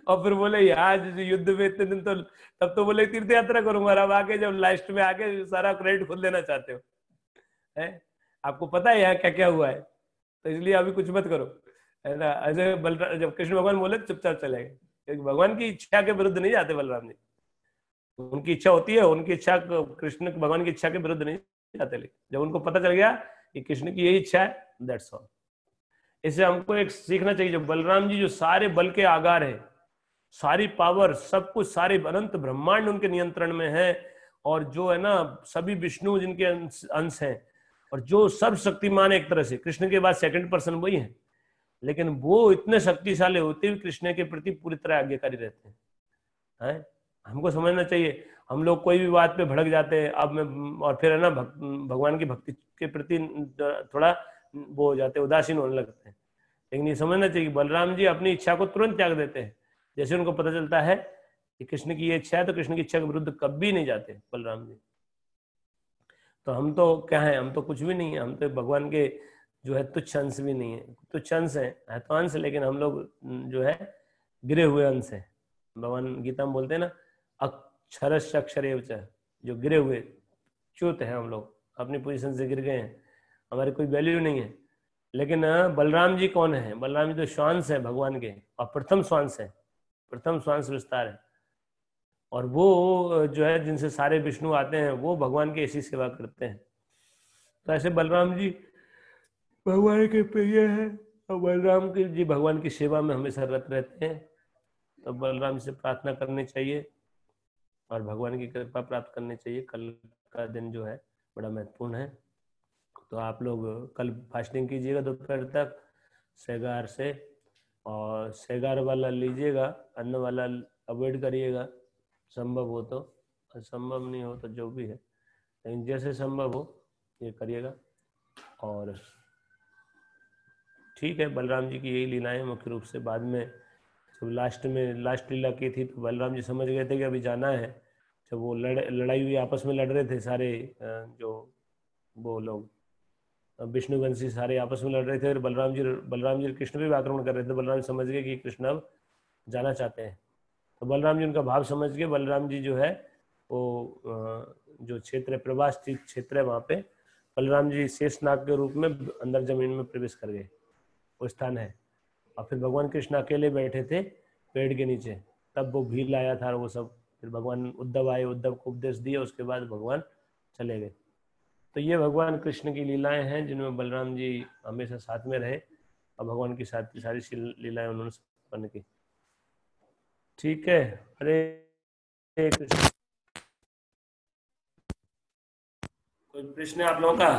[SPEAKER 1] और फिर बोले यार युद्ध में इतने दिन, तो तब तो बोले तीर्थ यात्रा करूंगा, अब आके जब लास्ट में आके सारा क्रेडिट खुद लेना चाहते हो, है आपको पता है यहाँ क्या क्या हुआ है, तो इसलिए अभी कुछ मत करो, है ना। ऐसे बलराम जब कृष्ण भगवान बोले चुपचाप चले गए, क्योंकि भगवान की इच्छा के विरुद्ध नहीं जाते बलराम जी, उनकी इच्छा होती है, उनकी इच्छा कृष्ण भगवान की इच्छा के विरुद्ध नहीं जाते, लेकिन जब उनको पता चल गया कि कृष्ण की यही इच्छा है, दैट्स ऑल। इससे हमको एक सीखना चाहिए, जो बलराम जी जो सारे बल के आगार है, सारी पावर, सब कुछ, सारे अनंत ब्रह्मांड उनके नियंत्रण में है, और जो है ना सभी विष्णु जिनके अंश हैं, और जो सब शक्तिमान एक तरह से, कृष्ण के बाद सेकंड पर्सन वही है, लेकिन वो इतने शक्तिशाली होते हुए कृष्ण के प्रति पूरी तरह आज्ञाकारी रहते हैं। हमको समझना चाहिए, हम लोग कोई भी बात पे भड़क जाते हैं अब में, और फिर है ना भगवान की भक्ति के प्रति थोड़ा वो हो जाते, उदासीन होने लगते हैं। लेकिन ये समझना चाहिए कि बलराम जी अपनी इच्छा को तुरंत त्याग देते हैं। जैसे उनको पता चलता है कि कृष्ण की ये इच्छा है तो कृष्ण की इच्छा के विरुद्ध कभी नहीं जाते बलराम जी। तो हम तो क्या है, हम तो कुछ भी नहीं है, हम तो भगवान के जो है तुच्छ अंश भी नहीं है, तुच्छ अंश है तो अंश, लेकिन हम लोग जो है गिरे हुए अंश है। भगवान गीता में बोलते हैं ना, अक्षरस्य अक्षरेव च, जो गिरे हुए च्युत है, हम लोग अपनी पोजीशन से गिर गए हैं, हमारी कोई वैल्यू नहीं है। लेकिन बलराम जी कौन है? बलराम जी तो श्वांश है भगवान के, और प्रथम श्वांश है, प्रथम श्वांश विस्तार है। और वो जो है जिनसे सारे विष्णु आते हैं, वो भगवान की ऐसी सेवा करते हैं। तो ऐसे बलराम जी भगवान के प्रिय है, और बलराम की जी भगवान की सेवा में हमेशा रत रहते हैं। तो बलराम से प्रार्थना करनी चाहिए और भगवान की कृपा प्राप्त करनी चाहिए। कल का दिन जो है बड़ा महत्वपूर्ण है। तो आप लोग कल फास्टिंग कीजिएगा दोपहर तक सेगार से, और सेगार वाला लीजिएगा, अन्न वाला अवॉइड करिएगा संभव हो तो, संभव नहीं हो तो जो भी है, लेकिन जैसे संभव हो ये करिएगा। और ठीक है, बलराम जी की यही लीलाएं मुख्य रूप से। बाद में जब लास्ट लीला की थी तो बलराम जी समझ गए थे कि अभी जाना है। जब वो लड़ाई हुई, आपस में लड़ रहे थे सारे जो वो लोग विष्णुवंशी सारे आपस में लड़ रहे थे, और बलराम जी कृष्ण भी आक्रमण कर रहे थे। बलराम जी समझ गए कि कृष्ण अब जाना चाहते हैं, तो बलराम जी उनका भाव समझ के बलराम जी जो है वो जो क्षेत्र है, प्रभास क्षेत्र है, वहाँ पे बलराम जी शेषनाग के रूप में अंदर जमीन में प्रवेश कर गए, वो स्थान है। और फिर भगवान कृष्ण अकेले बैठे थे पेड़ के नीचे, तब वो भील आया था और वो सब, फिर भगवान उद्धव आए, उद्धव को उपदेश दिए, उसके बाद भगवान चले गए। तो ये भगवान कृष्ण की लीलाएं हैं जिनमें बलराम जी हमेशा साथ में रहे, और भगवान की साथ की सारी लीलाएं उन्होंने संपन्न की। ठीक है, हरे कृष्ण। कोई प्रश्न है आप लोगों का?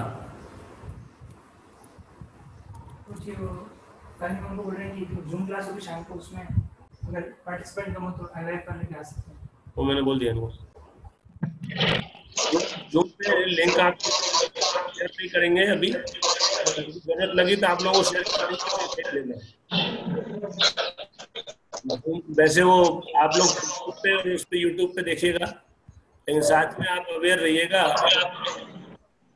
[SPEAKER 2] कुछ कल हम बोल रहे हैं कि जूम क्लास होगी शाम को, उसमें अगर पार्टिसिपेंट कम हो तो अलाइव करने के आ सकते हैं। वो
[SPEAKER 1] मैंने बोल दिया इनको। जूम पे लिंक आप शेयर नहीं करेंगे अभी, जरूरत लगी तो आप लोगों को शेयर कर देंगे, देख लेना। वैसे वो आप लोग फेसबुक पे और उस पे यूट्यूब पे देखिएगा, लेकिन साथ में आप अवेयर रहिएगा।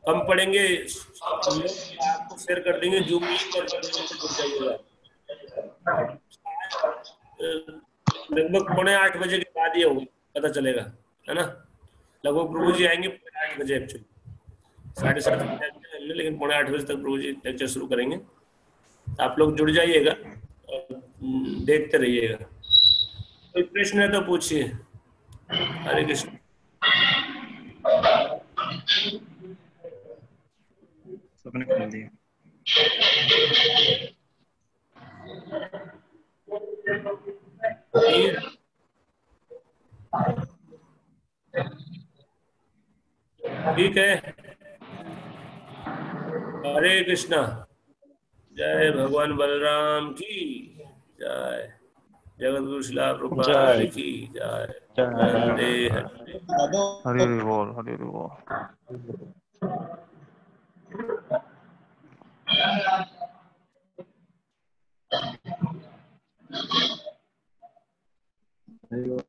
[SPEAKER 1] कम पड़ेंगे लोग, आपको शेयर कर देंगे जूम लिंक, और जूम पे जुड़ जाइएगा। लगभग 7:45 बजे के बाद ये होगा, पता चलेगा, है ना। लगभग प्रभु जी आएंगे 8 बजे, एक्चुअली 7:30 बजे, लेकिन 7:45 बजे तक प्रभु जी लेक्चर शुरू करेंगे। आप लोग जुड़ जाइएगा और देखते रहिएगा। कोई प्रश्न है तो पूछिए। हरे कृष्ण।
[SPEAKER 3] सबने खोल दिया।
[SPEAKER 1] ठीक है, हरे कृष्णा। जय भगवान बलराम की जय, जगत गुरु शिला प्रभुपाद
[SPEAKER 3] जय
[SPEAKER 1] की जय।
[SPEAKER 3] जय
[SPEAKER 1] वंदे
[SPEAKER 3] हरि हरि बोल, हरि हरि बोल।